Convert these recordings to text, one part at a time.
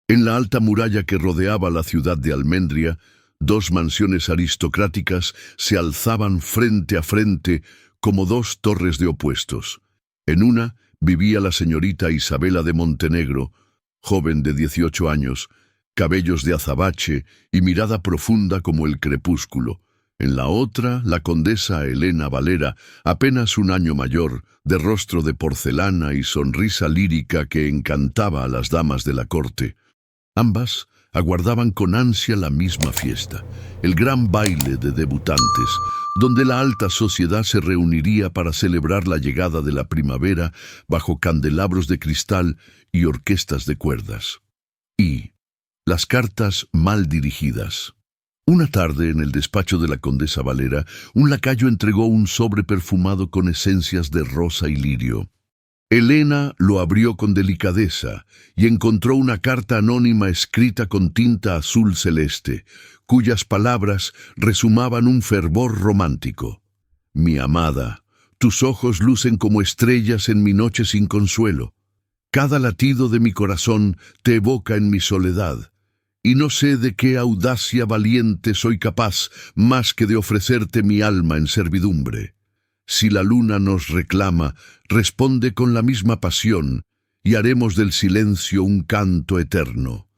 En la alta muralla que rodeaba la ciudad de Almendria, dos mansiones aristocráticas se alzaban frente a frente como dos torres de opuestos. En una vivía la señorita Isabela de Montenegro, joven de 18 años, cabellos de azabache y mirada profunda como el crepúsculo. En la otra, la condesa Elena Valera, apenas un año mayor, de rostro de porcelana y sonrisa lírica que encantaba a las damas de la corte. Ambas aguardaban con ansia la misma fiesta, el gran baile de debutantes, donde la alta sociedad se reuniría para celebrar la llegada de la primavera bajo candelabros de cristal y orquestas de cuerdas. Y las cartas mal dirigidas. Una tarde, en el despacho de la condesa Valera, un lacayo entregó un sobre perfumado con esencias de rosa y lirio. Elena lo abrió con delicadeza y encontró una carta anónima escrita con tinta azul celeste, cuyas palabras resumaban un fervor romántico. Mi amada, tus ojos lucen como estrellas en mi noche sin consuelo. Cada latido de mi corazón te evoca en mi soledad. Y no sé de qué audacia valiente soy capaz más que de ofrecerte mi alma en servidumbre. Si la luna nos reclama, responde con la misma pasión, y haremos del silencio un canto eterno.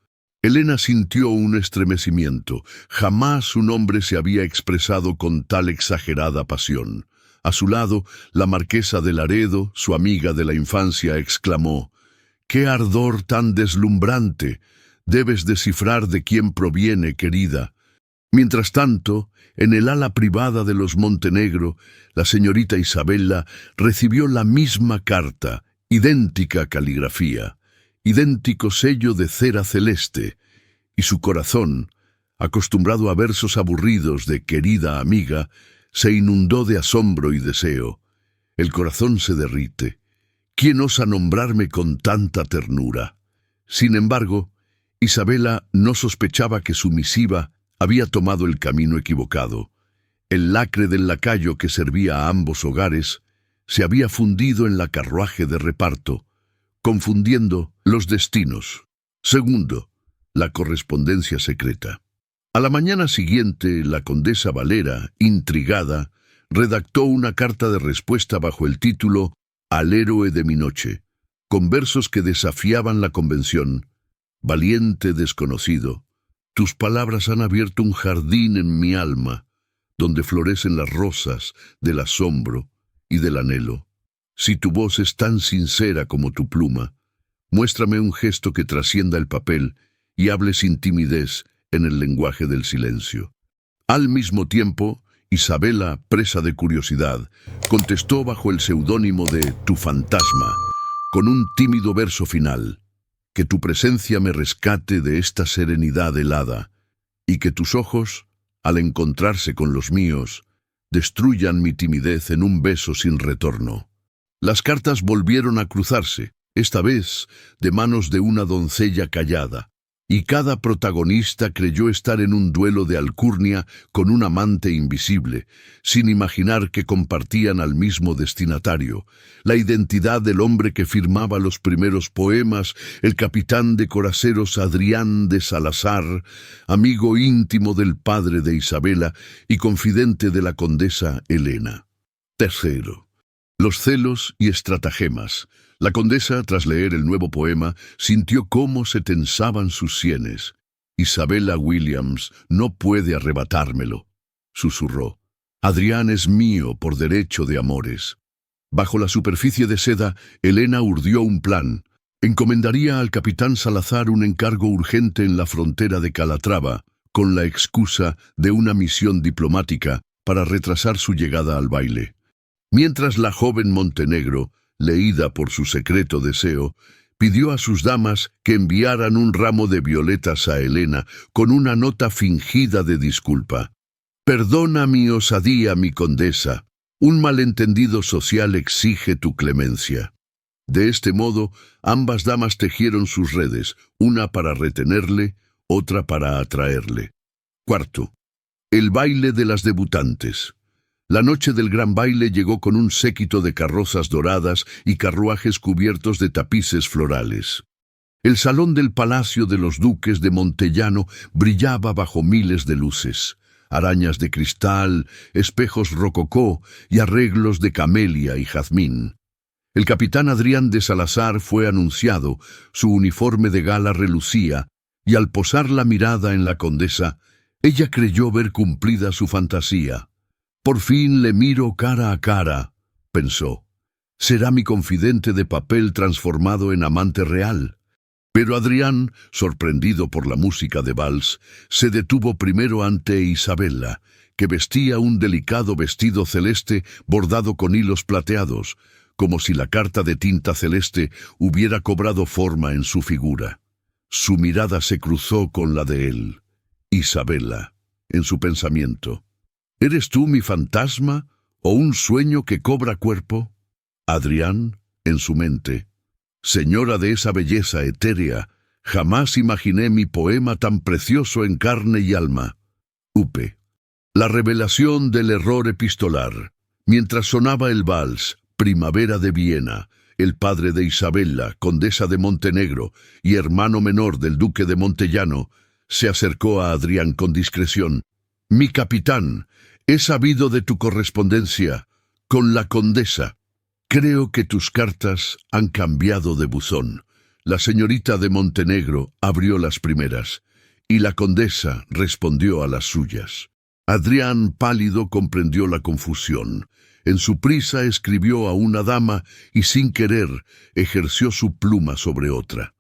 Elena sintió un estremecimiento. Jamás un hombre se había expresado con tal exagerada pasión. A su lado, la marquesa de Laredo, su amiga de la infancia, exclamó: «¡Qué ardor tan deslumbrante! Debes descifrar de quién proviene, querida». Mientras tanto, en el ala privada de los Montenegro, la señorita Isabela recibió la misma carta, idéntica caligrafía, idéntico sello de cera celeste, y su corazón, acostumbrado a versos aburridos de querida amiga, se inundó de asombro y deseo. El corazón se derrite. ¿Quién osa nombrarme con tanta ternura? Sin embargo, Isabela no sospechaba que su misiva había tomado el camino equivocado. El lacre del lacayo que servía a ambos hogares se había fundido en la carruaje de reparto, confundiendo los destinos. Segundo, la correspondencia secreta. A la mañana siguiente, la condesa Valera, intrigada, redactó una carta de respuesta bajo el título «Al héroe de mi noche», con versos que desafiaban la convención. Valiente desconocido, tus palabras han abierto un jardín en mi alma, donde florecen las rosas del asombro y del anhelo. Si tu voz es tan sincera como tu pluma, muéstrame un gesto que trascienda el papel y hable sin timidez en el lenguaje del silencio. Al mismo tiempo, Isabela, presa de curiosidad, contestó bajo el seudónimo de Tu fantasma, con un tímido verso final: «Que tu presencia me rescate de esta serenidad helada, y que tus ojos, al encontrarse con los míos, destruyan mi timidez en un beso sin retorno». Las cartas volvieron a cruzarse, esta vez de manos de una doncella callada, y cada protagonista creyó estar en un duelo de alcurnia con un amante invisible, sin imaginar que compartían al mismo destinatario, la identidad del hombre que firmaba los primeros poemas, el capitán de coraceros Adrián de Salazar, amigo íntimo del padre de Isabela y confidente de la condesa Elena. Tercero, los celos y estratagemas. La condesa, tras leer el nuevo poema, sintió cómo se tensaban sus sienes. «Isabela Williams no puede arrebatármelo», susurró. «Adrián es mío por derecho de amores». Bajo la superficie de seda, Elena urdió un plan. Encomendaría al capitán Salazar un encargo urgente en la frontera de Calatrava, con la excusa de una misión diplomática para retrasar su llegada al baile. Mientras la joven Montenegro, leída por su secreto deseo, pidió a sus damas que enviaran un ramo de violetas a Elena con una nota fingida de disculpa. «Perdona mi osadía, mi condesa. Un malentendido social exige tu clemencia». De este modo, ambas damas tejieron sus redes, una para retenerle, otra para atraerle. Cuarto, el baile de las debutantes. La noche del gran baile llegó con un séquito de carrozas doradas y carruajes cubiertos de tapices florales. El salón del Palacio de los Duques de Montellano brillaba bajo miles de luces, arañas de cristal, espejos rococó y arreglos de camelia y jazmín. El capitán Adrián de Salazar fue anunciado, su uniforme de gala relucía, y al posar la mirada en la condesa, ella creyó ver cumplida su fantasía. «Por fin le miro cara a cara», pensó. «Será mi confidente de papel transformado en amante real». Pero Adrián, sorprendido por la música de vals, se detuvo primero ante Isabela, que vestía un delicado vestido celeste bordado con hilos plateados, como si la carta de tinta celeste hubiera cobrado forma en su figura. Su mirada se cruzó con la de él. Isabela, en su pensamiento. ¿Eres tú mi fantasma o un sueño que cobra cuerpo? Adrián, en su mente. Señora de esa belleza etérea, jamás imaginé mi poema tan precioso en carne y alma. Upe. La revelación del error epistolar. Mientras sonaba el vals, Primavera de Viena, el padre de Isabela, condesa de Montenegro y hermano menor del duque de Montellano, se acercó a Adrián con discreción. «Mi capitán, he sabido de tu correspondencia con la condesa. Creo que tus cartas han cambiado de buzón». La señorita de Montenegro abrió las primeras, y la condesa respondió a las suyas. Adrián, pálido, comprendió la confusión. En su prisa escribió a una dama y sin querer ejerció su pluma sobre otra.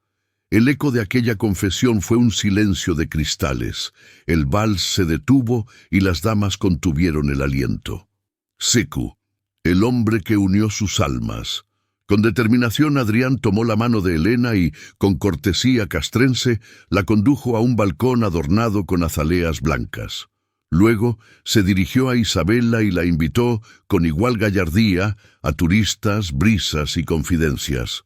El eco de aquella confesión fue un silencio de cristales. El vals se detuvo y las damas contuvieron el aliento. Secu, el hombre que unió sus almas. Con determinación Adrián tomó la mano de Elena y, con cortesía castrense, la condujo a un balcón adornado con azaleas blancas. Luego se dirigió a Isabela y la invitó, con igual gallardía, a turistas, brisas y confidencias.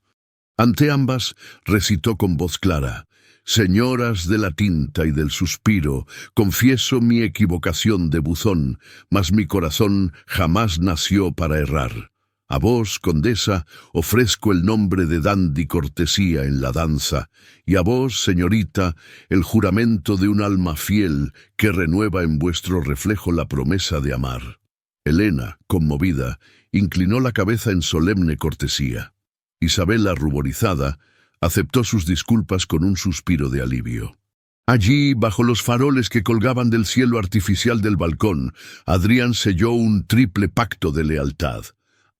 Ante ambas recitó con voz clara: «Señoras de la tinta y del suspiro, confieso mi equivocación de buzón, mas mi corazón jamás nació para errar. A vos, condesa, ofrezco el nombre de dandy cortesía en la danza, y a vos, señorita, el juramento de un alma fiel que renueva en vuestro reflejo la promesa de amar». Elena, conmovida, inclinó la cabeza en solemne cortesía. Isabela, ruborizada, aceptó sus disculpas con un suspiro de alivio. Allí, bajo los faroles que colgaban del cielo artificial del balcón, Adrián selló un triple pacto de lealtad.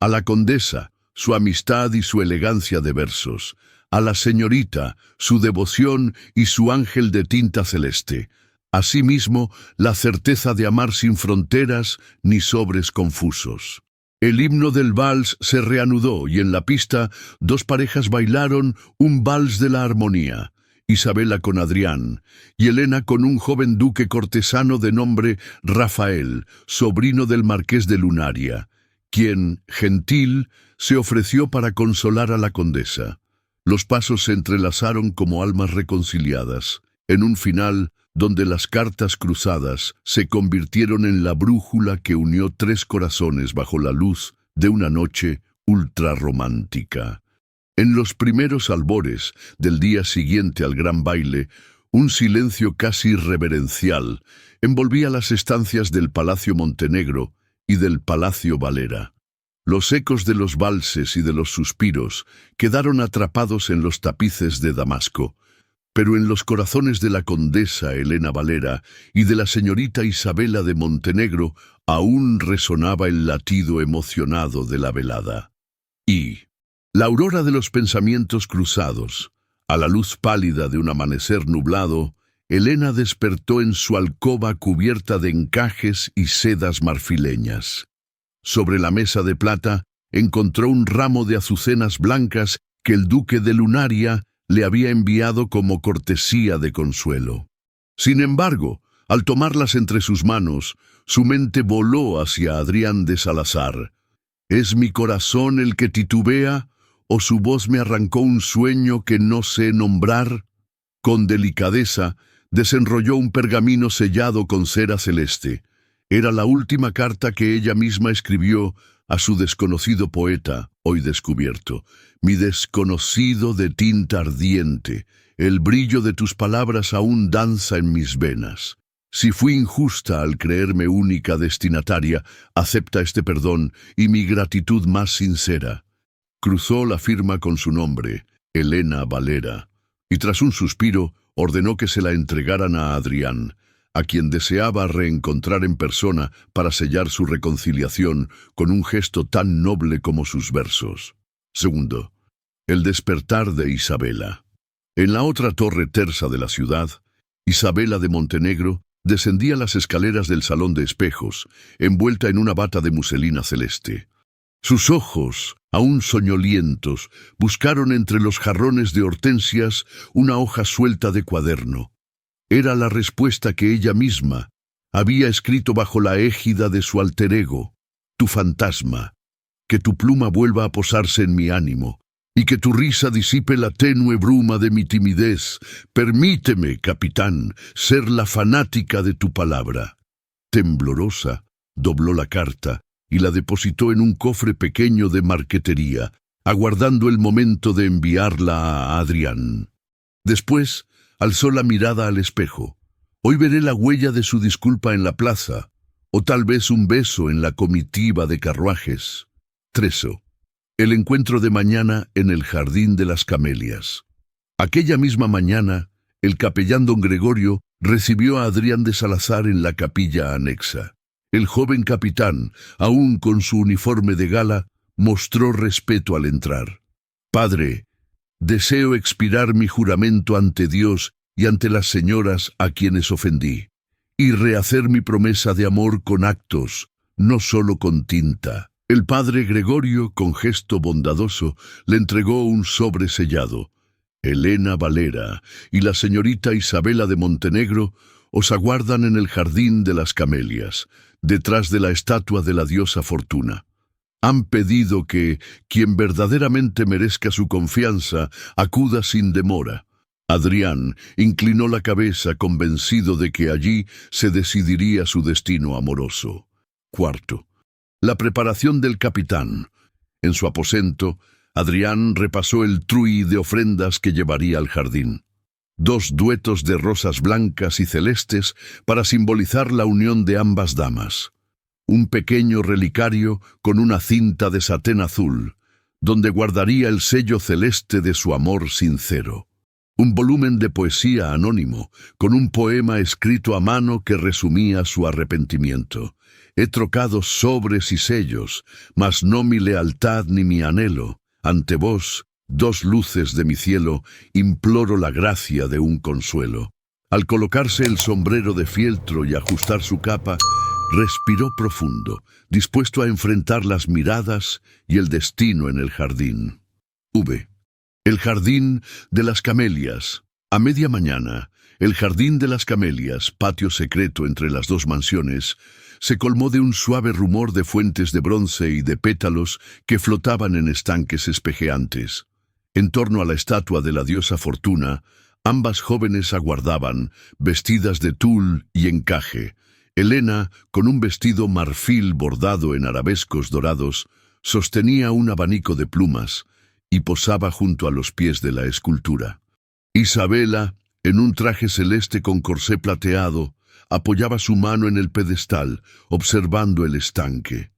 A la condesa, su amistad y su elegancia de versos. A la señorita, su devoción y su ángel de tinta celeste. Asimismo, la certeza de amar sin fronteras ni sobres confusos. El himno del vals se reanudó y en la pista dos parejas bailaron un vals de la armonía. Isabela con Adrián y Elena con un joven duque cortesano de nombre Rafael, sobrino del marqués de Lunaria, quien, gentil, se ofreció para consolar a la condesa. Los pasos se entrelazaron como almas reconciliadas, en un final donde las cartas cruzadas se convirtieron en la brújula que unió tres corazones bajo la luz de una noche ultrarromántica. En los primeros albores del día siguiente al gran baile, un silencio casi reverencial envolvía las estancias del Palacio Montenegro y del Palacio Valera. Los ecos de los valses y de los suspiros quedaron atrapados en los tapices de Damasco, pero en los corazones de la condesa Elena Valera y de la señorita Isabela de Montenegro aún resonaba el latido emocionado de la velada. Y la aurora de los pensamientos cruzados, a la luz pálida de un amanecer nublado, Elena despertó en su alcoba cubierta de encajes y sedas marfileñas. Sobre la mesa de plata encontró un ramo de azucenas blancas que el duque de Lunaria le había enviado como cortesía de consuelo. Sin embargo, al tomarlas entre sus manos, su mente voló hacia Adrián de Salazar. ¿Es mi corazón el que titubea, o su voz me arrancó un sueño que no sé nombrar? Con delicadeza, desenrolló un pergamino sellado con cera celeste. Era la última carta que ella misma escribió a su desconocido poeta, hoy descubierto, mi desconocido de tinta ardiente, el brillo de tus palabras aún danza en mis venas. Si fui injusta al creerme única destinataria, acepta este perdón y mi gratitud más sincera. Cruzó la firma con su nombre, Elena Valera, y tras un suspiro ordenó que se la entregaran a Adrián, a quien deseaba reencontrar en persona para sellar su reconciliación con un gesto tan noble como sus versos. Segundo, el despertar de Isabela. En la otra torre tersa de la ciudad, Isabela de Montenegro descendía las escaleras del salón de espejos, envuelta en una bata de muselina celeste. Sus ojos, aún soñolientos, buscaron entre los jarrones de hortensias una hoja suelta de cuaderno. Era la respuesta que ella misma había escrito bajo la égida de su alter ego, tu fantasma, que tu pluma vuelva a posarse en mi ánimo, y que tu risa disipe la tenue bruma de mi timidez. Permíteme, capitán, ser la fanática de tu palabra. Temblorosa, dobló la carta y la depositó en un cofre pequeño de marquetería, aguardando el momento de enviarla a Adrián. Después, alzó la mirada al espejo. Hoy veré la huella de su disculpa en la plaza, o tal vez un beso en la comitiva de carruajes. Treso. El encuentro de mañana en el Jardín de las Camelias. Aquella misma mañana, el capellán don Gregorio recibió a Adrián de Salazar en la capilla anexa. El joven capitán, aún con su uniforme de gala, mostró respeto al entrar. Padre, deseo expirar mi juramento ante Dios y ante las señoras a quienes ofendí, y rehacer mi promesa de amor con actos, no solo con tinta. El padre Gregorio, con gesto bondadoso, le entregó un sobre sellado. Elena Valera y la señorita Isabela de Montenegro os aguardan en el Jardín de las Camelias, detrás de la estatua de la diosa Fortuna. Han pedido que quien verdaderamente merezca su confianza acuda sin demora. Adrián inclinó la cabeza convencido de que allí se decidiría su destino amoroso. Cuarto. La preparación del capitán. En su aposento, Adrián repasó el trui de ofrendas que llevaría al jardín. 2 duetos de rosas blancas y celestes para simbolizar la unión de ambas damas. Un pequeño relicario con una cinta de satén azul, donde guardaría el sello celeste de su amor sincero. Un volumen de poesía anónimo, con un poema escrito a mano que resumía su arrepentimiento. He trocado sobres y sellos, mas no mi lealtad ni mi anhelo. Ante vos, 2 luces de mi cielo, imploro la gracia de un consuelo. Al colocarse el sombrero de fieltro y ajustar su capa, respiró profundo, dispuesto a enfrentar las miradas y el destino en el jardín. El Jardín de las Camelias. A media mañana, el Jardín de las Camelias, patio secreto entre las 2 mansiones, se colmó de un suave rumor de fuentes de bronce y de pétalos que flotaban en estanques espejeantes. En torno a la estatua de la diosa Fortuna, ambas jóvenes aguardaban, vestidas de tul y encaje. Elena, con un vestido marfil bordado en arabescos dorados, sostenía un abanico de plumas y posaba junto a los pies de la escultura. Isabela, en un traje celeste con corsé plateado, apoyaba su mano en el pedestal, observando el estanque.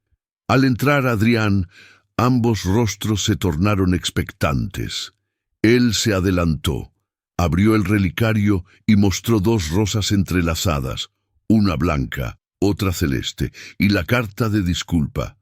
Al entrar Adrián, ambos rostros se tornaron expectantes. Él se adelantó, abrió el relicario y mostró 2 rosas entrelazadas, una blanca, otra celeste, y la carta de disculpa.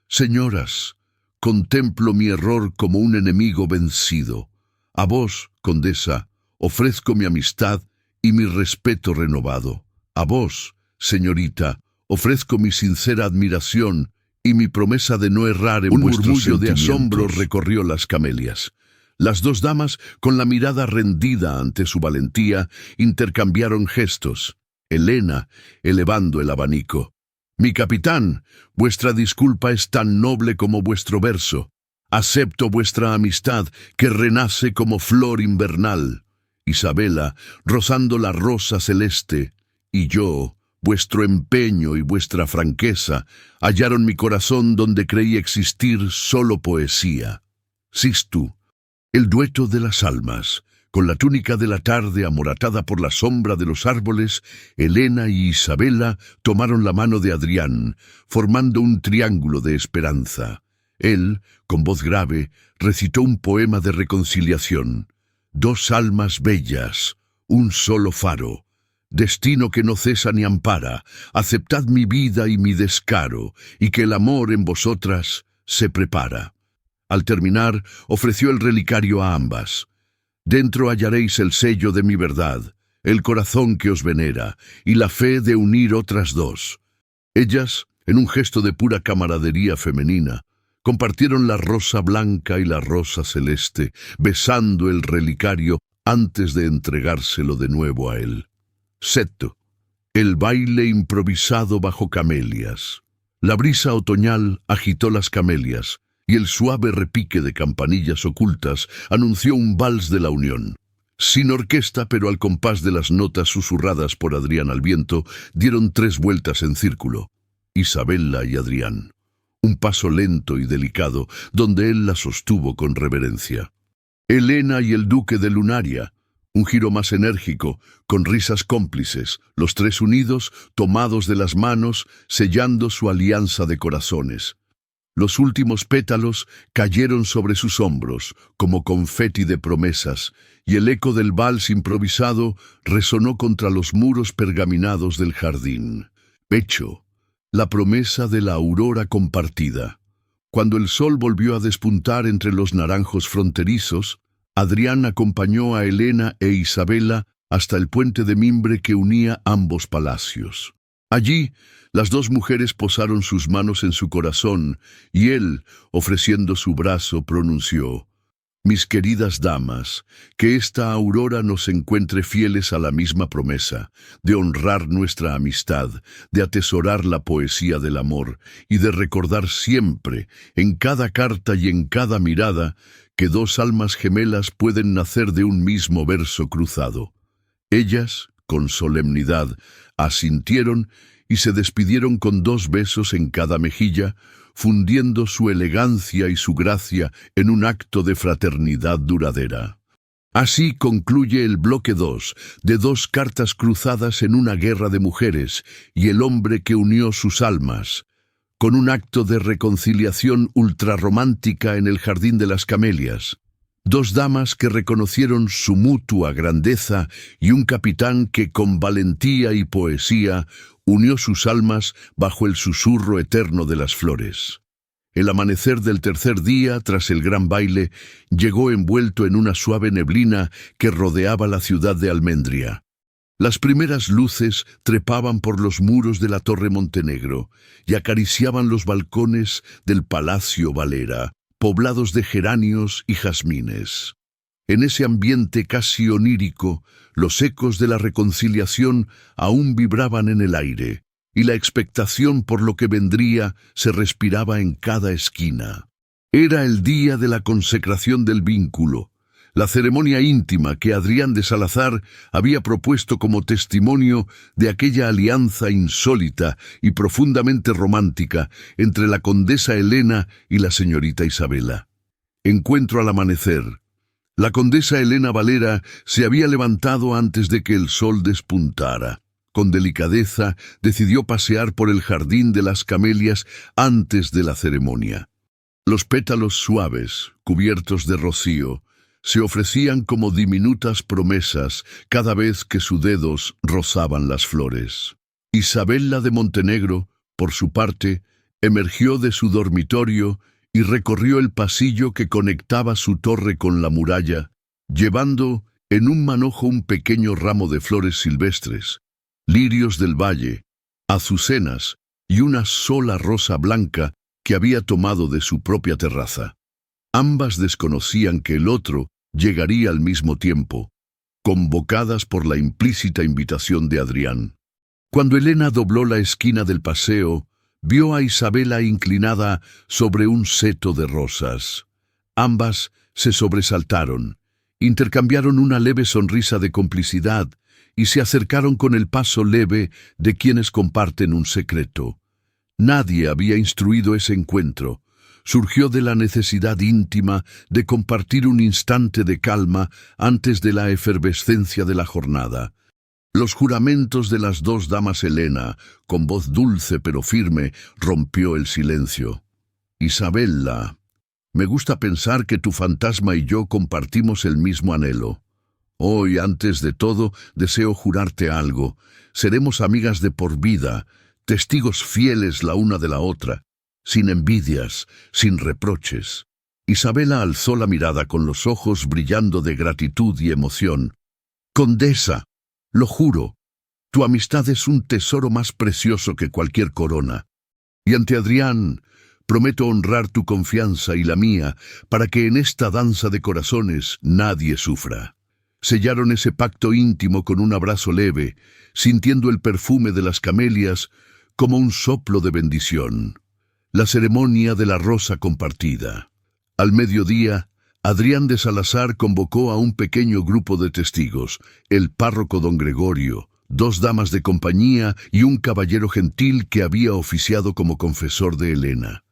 Señoras, contemplo mi error como un enemigo vencido. A vos, condesa, ofrezco mi amistad y mi respeto renovado. A vos, señorita, ofrezco mi sincera admiración y mi promesa de no errar en vuestros sentimientos. Un murmullo de asombro recorrió las camelias. Las 2 damas, con la mirada rendida ante su valentía, intercambiaron gestos. Elena, elevando el abanico. Mi capitán, vuestra disculpa es tan noble como vuestro verso. Acepto vuestra amistad, que renace como flor invernal. Isabela, rozando la rosa celeste, y yo, vuestro empeño y vuestra franqueza hallaron mi corazón donde creí existir solo poesía. Sistu, el dueto de las almas. Con la túnica de la tarde amoratada por la sombra de los árboles, Helena y Isabela tomaron la mano de Adrián, formando un triángulo de esperanza. Él, con voz grave, recitó un poema de reconciliación. Dos almas bellas, un solo faro. Destino que no cesa ni ampara, aceptad mi vida y mi descaro, y que el amor en vosotras se prepara. Al terminar, ofreció el relicario a ambas. Dentro hallaréis el sello de mi verdad, el corazón que os venera, y la fe de unir otras dos. Ellas, en un gesto de pura camaradería femenina, compartieron la rosa blanca y la rosa celeste, besando el relicario antes de entregárselo de nuevo a él. Seto, el baile improvisado bajo camelias. La brisa otoñal agitó las camelias, y el suave repique de campanillas ocultas anunció un vals de la unión. Sin orquesta, pero al compás de las notas susurradas por Adrián al viento, dieron 3 vueltas en círculo. Isabela y Adrián. Un paso lento y delicado, donde él la sostuvo con reverencia. Helena y el duque de Lunaria. Un giro más enérgico, con risas cómplices, los 3 unidos, tomados de las manos, sellando su alianza de corazones. Los últimos pétalos cayeron sobre sus hombros, como confeti de promesas, y el eco del vals improvisado resonó contra los muros pergaminados del jardín. Pecho, la promesa de la aurora compartida. Cuando el sol volvió a despuntar entre los naranjos fronterizos, Adrián acompañó a Helena e Isabela hasta el puente de mimbre que unía ambos palacios. Allí, las 2 mujeres posaron sus manos en su corazón, y él, ofreciendo su brazo, pronunció: «Mis queridas damas, que esta aurora nos encuentre fieles a la misma promesa, de honrar nuestra amistad, de atesorar la poesía del amor, y de recordar siempre, en cada carta y en cada mirada, que 2 almas gemelas pueden nacer de un mismo verso cruzado». Ellas, con solemnidad, asintieron y se despidieron con 2 besos en cada mejilla, fundiendo su elegancia y su gracia en un acto de fraternidad duradera. Así concluye el bloque 2, de 2 cartas cruzadas en una guerra de mujeres, y el hombre que unió sus almas, con un acto de reconciliación ultrarromántica en el Jardín de las Camelias. 2 damas que reconocieron su mutua grandeza y un capitán que con valentía y poesía unió sus almas bajo el susurro eterno de las flores. El amanecer del tercer día, tras el gran baile, llegó envuelto en una suave neblina que rodeaba la ciudad de Almendria. Las primeras luces trepaban por los muros de la Torre Montenegro y acariciaban los balcones del Palacio Valera, poblados de geranios y jazmines. En ese ambiente casi onírico, los ecos de la reconciliación aún vibraban en el aire, y la expectación por lo que vendría se respiraba en cada esquina. Era el día de la consecración del vínculo, la ceremonia íntima que Adrián de Salazar había propuesto como testimonio de aquella alianza insólita y profundamente romántica entre la condesa Helena y la señorita Isabela. Encuentro al amanecer. La condesa Helena Valera se había levantado antes de que el sol despuntara. Con delicadeza decidió pasear por el Jardín de las Camelias antes de la ceremonia. Los pétalos suaves, cubiertos de rocío, se ofrecían como diminutas promesas cada vez que sus dedos rozaban las flores. Isabela de Montenegro, por su parte, emergió de su dormitorio y recorrió el pasillo que conectaba su torre con la muralla, llevando en un manojo un pequeño ramo de flores silvestres, lirios del valle, azucenas y una sola rosa blanca que había tomado de su propia terraza. Ambas desconocían que el otro llegaría al mismo tiempo, convocadas por la implícita invitación de Adrián. Cuando Helena dobló la esquina del paseo, vio a Isabela inclinada sobre un seto de rosas. Ambas se sobresaltaron, intercambiaron una leve sonrisa de complicidad y se acercaron con el paso leve de quienes comparten un secreto. Nadie había instruido ese encuentro. Surgió de la necesidad íntima de compartir un instante de calma antes de la efervescencia de la jornada. Los juramentos de las dos damas Helena, con voz dulce pero firme, rompió el silencio. Isabella, me gusta pensar que tu fantasma y yo compartimos el mismo anhelo. Hoy, antes de todo, deseo jurarte algo. Seremos amigas de por vida, testigos fieles la una de la otra, sin envidias, sin reproches. Isabella alzó la mirada con los ojos brillando de gratitud y emoción. Condesa, lo juro, tu amistad es un tesoro más precioso que cualquier corona. Y ante Adrián, prometo honrar tu confianza y la mía para que en esta danza de corazones nadie sufra. Sellaron ese pacto íntimo con un abrazo leve, sintiendo el perfume de las camelias como un soplo de bendición. La ceremonia de la rosa compartida. Al mediodía, Adrián de Salazar convocó a un pequeño grupo de testigos, el párroco don Gregorio, dos damas de compañía y un caballero gentil que había oficiado como confesor de Helena.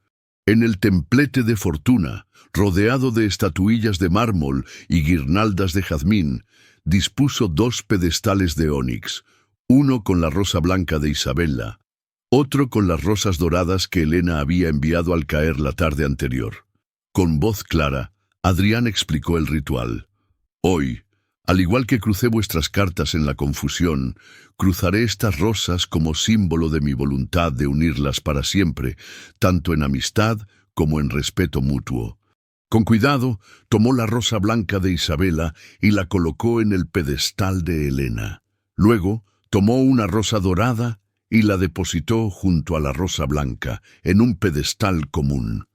En el templete de fortuna, rodeado de estatuillas de mármol y guirnaldas de jazmín, dispuso dos pedestales de ónix, uno con la rosa blanca de Isabella, otro con las rosas doradas que Helena había enviado al caer la tarde anterior. Con voz clara, Adrián explicó el ritual. Hoy, al igual que crucé vuestras cartas en la confusión, cruzaré estas rosas como símbolo de mi voluntad de unirlas para siempre, tanto en amistad como en respeto mutuo. Con cuidado, tomó la rosa blanca de Isabella y la colocó en el pedestal de Helena. Luego, tomó una rosa dorada y la depositó junto a la rosa blanca, en un pedestal común.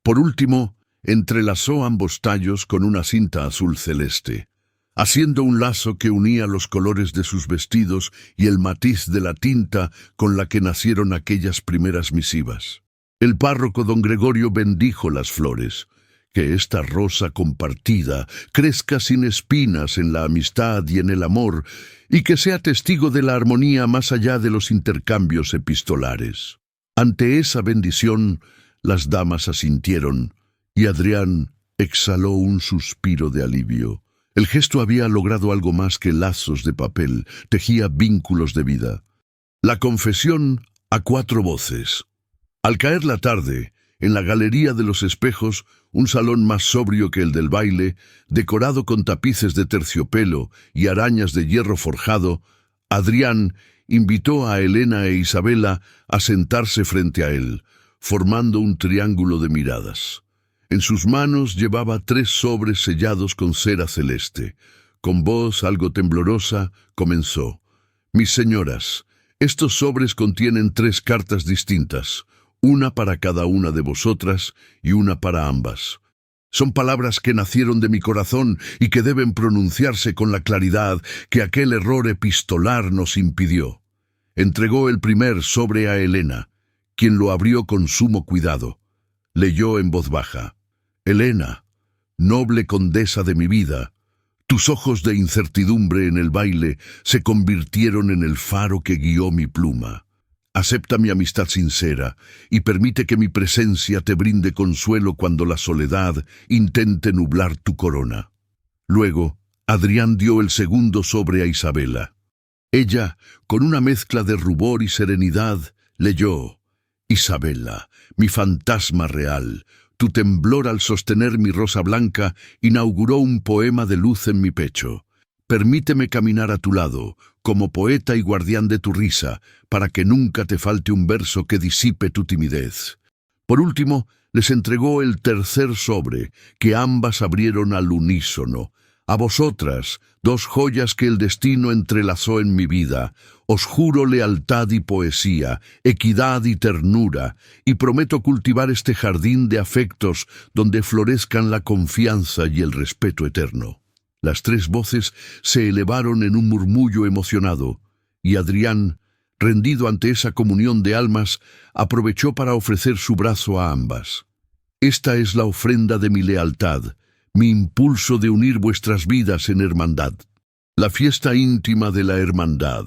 Por último, entrelazó ambos tallos con una cinta azul celeste, haciendo un lazo que unía los colores de sus vestidos y el matiz de la tinta con la que nacieron aquellas primeras misivas. El párroco don Gregorio bendijo las flores. Que esta rosa compartida crezca sin espinas en la amistad y en el amor, y que sea testigo de la armonía más allá de los intercambios epistolares. Ante esa bendición, las damas asintieron, y Adrián exhaló un suspiro de alivio. El gesto había logrado algo más que lazos de papel, tejía vínculos de vida. La confesión a cuatro voces. Al caer la tarde, en la Galería de los Espejos, un salón más sobrio que el del baile, decorado con tapices de terciopelo y arañas de hierro forjado, Adrián invitó a Helena e Isabella a sentarse frente a él, formando un triángulo de miradas. En sus manos llevaba 3 sobres sellados con cera celeste. Con voz algo temblorosa, comenzó. Mis señoras, estos sobres contienen 3 cartas distintas, una para cada una de vosotras y una para ambas. Son palabras que nacieron de mi corazón y que deben pronunciarse con la claridad que aquel error epistolar nos impidió. Entregó el primer sobre a Helena, quien lo abrió con sumo cuidado. Leyó en voz baja. Helena, noble condesa de mi vida, tus ojos de incertidumbre en el baile se convirtieron en el faro que guió mi pluma. Acepta mi amistad sincera y permite que mi presencia te brinde consuelo cuando la soledad intente nublar tu corona. Luego, Adrián dio el segundo sobre a Isabella. Ella, con una mezcla de rubor y serenidad, leyó: Isabella, mi fantasma real, tu temblor al sostener mi rosa blanca inauguró un poema de luz en mi pecho. Permíteme caminar a tu lado, como poeta y guardián de tu risa, para que nunca te falte un verso que disipe tu timidez. Por último, les entregó el tercer sobre, que ambas abrieron al unísono. A vosotras, 2 joyas que el destino entrelazó en mi vida, os juro lealtad y poesía, equidad y ternura, y prometo cultivar este jardín de afectos donde florezcan la confianza y el respeto eterno. Las 3 voces se elevaron en un murmullo emocionado, y Adrián, rendido ante esa comunión de almas, aprovechó para ofrecer su brazo a ambas. Esta es la ofrenda de mi lealtad, mi impulso de unir vuestras vidas en hermandad. La fiesta íntima de la hermandad.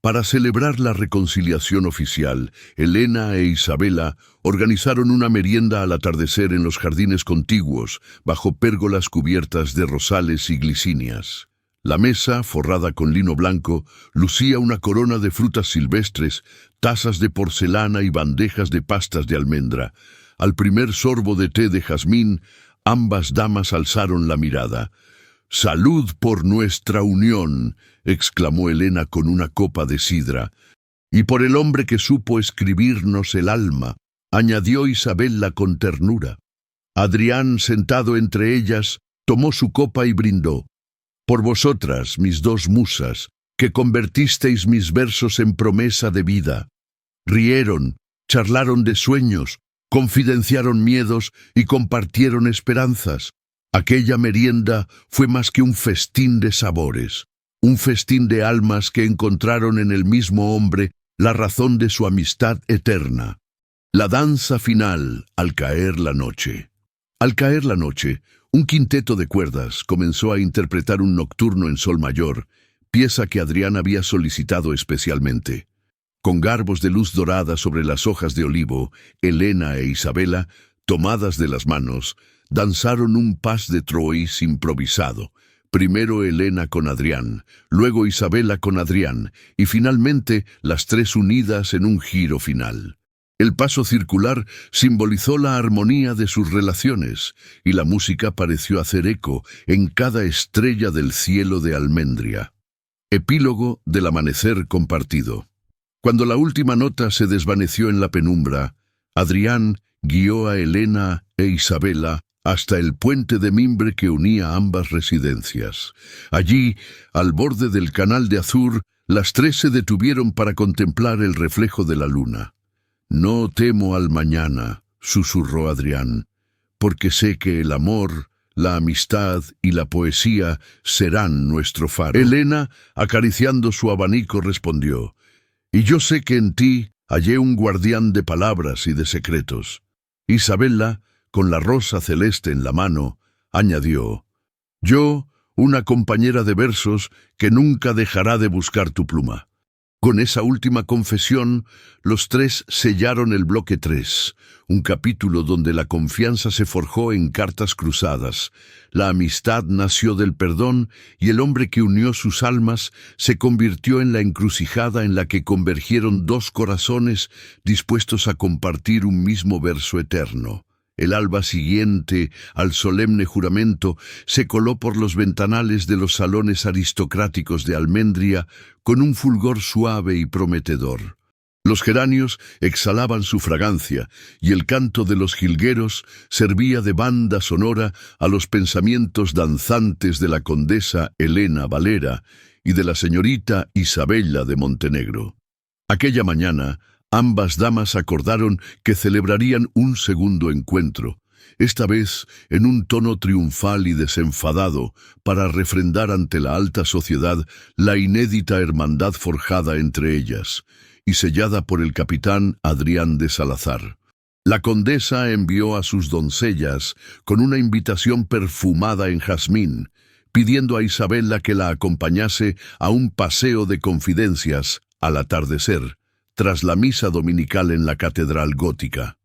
Para celebrar la reconciliación oficial, Elena e Isabela organizaron una merienda al atardecer en los jardines contiguos, bajo pérgolas cubiertas de rosales y glicinias. La mesa, forrada con lino blanco, lucía una corona de frutas silvestres, tazas de porcelana y bandejas de pastas de almendra. Al primer sorbo de té de jazmín, ambas damas alzaron la mirada. «¡Salud por nuestra unión!», exclamó Elena con una copa de sidra. «Y por el hombre que supo escribirnos el alma», añadió Isabela con ternura. Adrián, sentado entre ellas, tomó su copa y brindó. «Por vosotras, mis dos musas, que convertisteis mis versos en promesa de vida». Rieron, charlaron de sueños, confidenciaron miedos y compartieron esperanzas. Aquella merienda fue más que un festín de sabores, un festín de almas que encontraron en el mismo hombre la razón de su amistad eterna. La danza final, al caer la noche. Al caer la noche, un quinteto de cuerdas comenzó a interpretar un nocturno en sol mayor, pieza que Adrián había solicitado especialmente. Con garbos de luz dorada sobre las hojas de olivo, Elena e Isabela, tomadas de las manos, danzaron un pas de Trois improvisado. Primero Elena con Adrián, luego Isabela con Adrián, y finalmente las tres unidas en un giro final. El paso circular simbolizó la armonía de sus relaciones, y la música pareció hacer eco en cada estrella del cielo de Almendria. Epílogo del amanecer compartido. Cuando la última nota se desvaneció en la penumbra, Adrián guió a Elena e Isabela hasta el puente de mimbre que unía ambas residencias. Allí, al borde del canal de Azur, las tres se detuvieron para contemplar el reflejo de la luna. «No temo al mañana», susurró Adrián, «porque sé que el amor, la amistad y la poesía serán nuestro faro». Elena, acariciando su abanico, respondió, «Y yo sé que en ti hallé un guardián de palabras y de secretos». Isabela, con la rosa celeste en la mano, añadió, «Yo, una compañera de versos que nunca dejará de buscar tu pluma». Con esa última confesión, los tres sellaron el bloque 3, un capítulo donde la confianza se forjó en cartas cruzadas, la amistad nació del perdón y el hombre que unió sus almas se convirtió en la encrucijada en la que convergieron dos corazones dispuestos a compartir un mismo verso eterno. El alba siguiente al solemne juramento se coló por los ventanales de los salones aristocráticos de Almendria con un fulgor suave y prometedor. Los geranios exhalaban su fragancia y el canto de los jilgueros servía de banda sonora a los pensamientos danzantes de la condesa Elena Valera y de la señorita Isabella de Montenegro. Aquella mañana, ambas damas acordaron que celebrarían un segundo encuentro, esta vez en un tono triunfal y desenfadado, para refrendar ante la alta sociedad la inédita hermandad forjada entre ellas, y sellada por el capitán Adrián de Salazar. La condesa envió a sus doncellas con una invitación perfumada en jazmín, pidiendo a Isabela que la acompañase a un paseo de confidencias al atardecer, tras la misa dominical en la catedral gótica.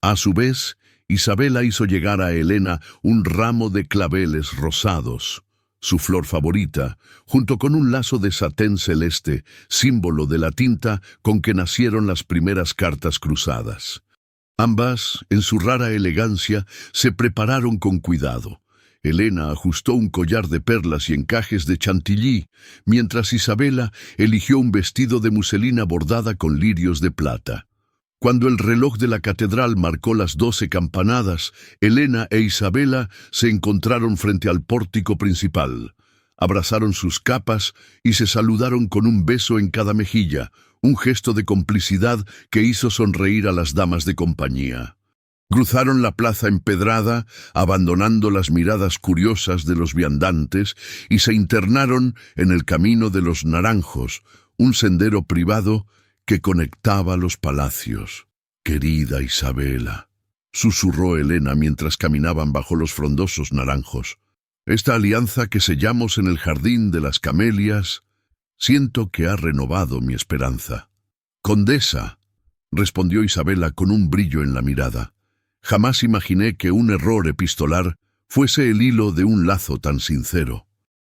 A su vez, Isabela hizo llegar a Elena un ramo de claveles rosados, su flor favorita, junto con un lazo de satén celeste, símbolo de la tinta con que nacieron las primeras cartas cruzadas. Ambas, en su rara elegancia, se prepararon con cuidado. Elena ajustó un collar de perlas y encajes de chantilly, mientras Isabela eligió un vestido de muselina bordada con lirios de plata. Cuando el reloj de la catedral marcó las 12 campanadas, Elena e Isabela se encontraron frente al pórtico principal. Abrazaron sus capas y se saludaron con un beso en cada mejilla, un gesto de complicidad que hizo sonreír a las damas de compañía. Cruzaron la plaza empedrada, abandonando las miradas curiosas de los viandantes, y se internaron en el camino de los Naranjos, un sendero privado que conectaba los palacios. «Querida Isabela», susurró Elena mientras caminaban bajo los frondosos naranjos, Esta alianza que sellamos en el jardín de las camelias, siento que ha renovado mi esperanza. Condesa, respondió Isabela con un brillo en la mirada. Jamás imaginé que un error epistolar fuese el hilo de un lazo tan sincero.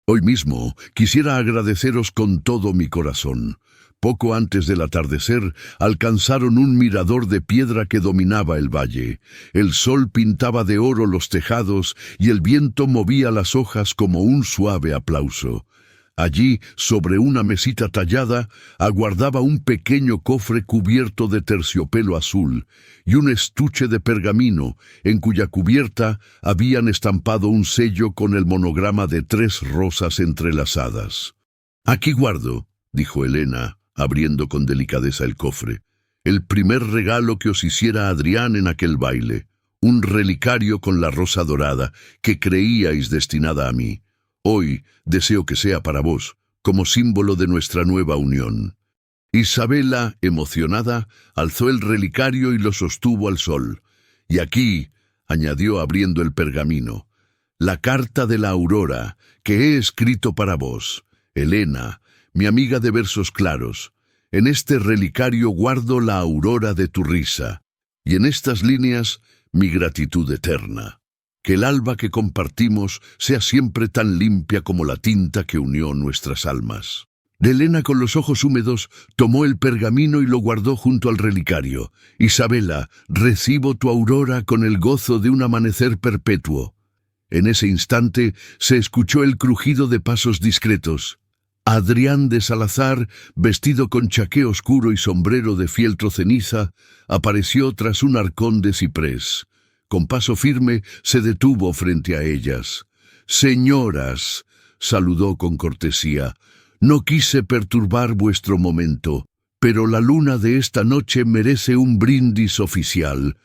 Hoy mismo quisiera agradeceros con todo mi corazón. Poco antes del atardecer, alcanzaron un mirador de piedra que dominaba el valle. El sol pintaba de oro los tejados y el viento movía las hojas como un suave aplauso. Allí, sobre una mesita tallada, aguardaba un pequeño cofre cubierto de terciopelo azul y un estuche de pergamino, en cuya cubierta habían estampado un sello con el monograma de 3 rosas entrelazadas. «Aquí guardo», dijo Helena, abriendo con delicadeza el cofre, «el primer regalo que os hiciera Adrián en aquel baile, un relicario con la rosa dorada que creíais destinada a mí. Hoy deseo que sea para vos, como símbolo de nuestra nueva unión». Isabela, emocionada, alzó el relicario y lo sostuvo al sol. «Y aquí», añadió abriendo el pergamino, «la carta de la aurora que he escrito para vos, Helena, mi amiga de versos claros. En este relicario guardo la aurora de tu risa, y en estas líneas mi gratitud eterna. Que el alba que compartimos sea siempre tan limpia como la tinta que unió nuestras almas». Helena, con los ojos húmedos, tomó el pergamino y lo guardó junto al relicario. «Isabela, recibo tu aurora con el gozo de un amanecer perpetuo». En ese instante se escuchó el crujido de pasos discretos. Adrián de Salazar, vestido con chaqué oscuro y sombrero de fieltro ceniza, apareció tras un arcón de ciprés. Con paso firme se detuvo frente a ellas. «Señoras», saludó con cortesía, «no quise perturbar vuestro momento, pero la luna de esta noche merece un brindis oficial».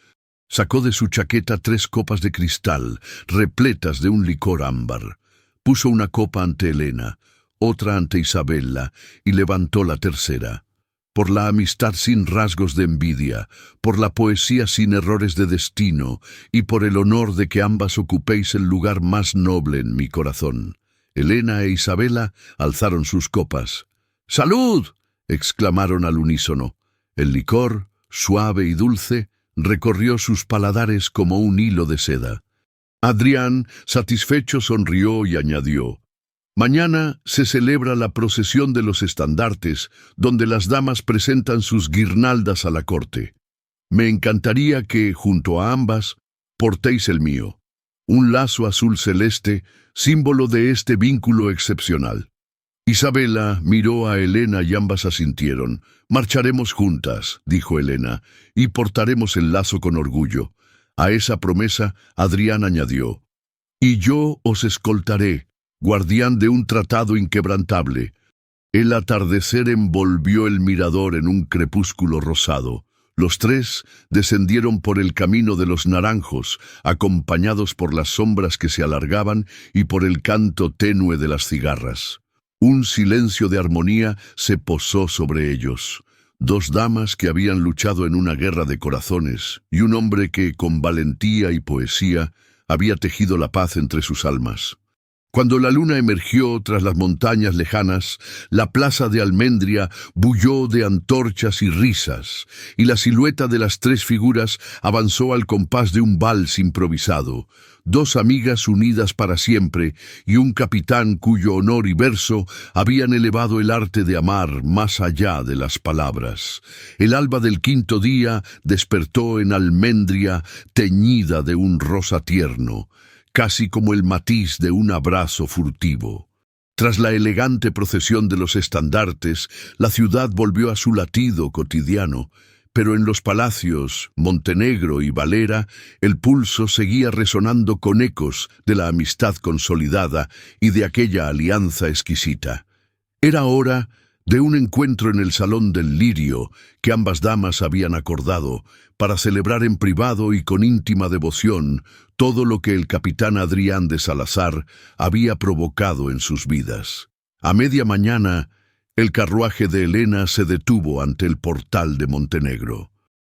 Sacó de su chaqueta 3 copas de cristal, repletas de un licor ámbar. Puso una copa ante Helena, otra ante Isabela, y levantó la tercera. «Por la amistad sin rasgos de envidia, por la poesía sin errores de destino, y por el honor de que ambas ocupéis el lugar más noble en mi corazón». Helena e Isabela alzaron sus copas. «¡Salud!», exclamaron al unísono. El licor, suave y dulce, recorrió sus paladares como un hilo de seda. Adrián, satisfecho, sonrió y añadió: «Mañana se celebra la procesión de los estandartes, donde las damas presentan sus guirnaldas a la corte. Me encantaría que, junto a ambas, portéis el mío, un lazo azul celeste, símbolo de este vínculo excepcional». Isabela miró a Helena y ambas asintieron. «Marcharemos juntas», dijo Helena, «y portaremos el lazo con orgullo». A esa promesa, Adrián añadió: «Y yo os escoltaré, guardián de un tratado inquebrantable». El atardecer envolvió el mirador en un crepúsculo rosado. Los 3 descendieron por el camino de los naranjos, acompañados por las sombras que se alargaban y por el canto tenue de las cigarras. Un silencio de armonía se posó sobre ellos. 2 damas que habían luchado en una guerra de corazones y un hombre que, con valentía y poesía, había tejido la paz entre sus almas. Cuando la luna emergió tras las montañas lejanas, la plaza de Almendria bulló de antorchas y risas, y la silueta de las 3 figuras avanzó al compás de un vals improvisado. 2 amigas unidas para siempre y un capitán cuyo honor y verso habían elevado el arte de amar más allá de las palabras. El alba del 5.º día despertó en Almendria teñida de un rosa tierno, casi como el matiz de un abrazo furtivo. Tras la elegante procesión de los estandartes, la ciudad volvió a su latido cotidiano, pero en los palacios, Montenegro y Valera, el pulso seguía resonando con ecos de la amistad consolidada y de aquella alianza exquisita. Era hora de un encuentro en el Salón del Lirio que ambas damas habían acordado para celebrar en privado y con íntima devoción todo lo que el capitán Adrián de Salazar había provocado en sus vidas. A media mañana, el carruaje de Helena se detuvo ante el portal de Montenegro.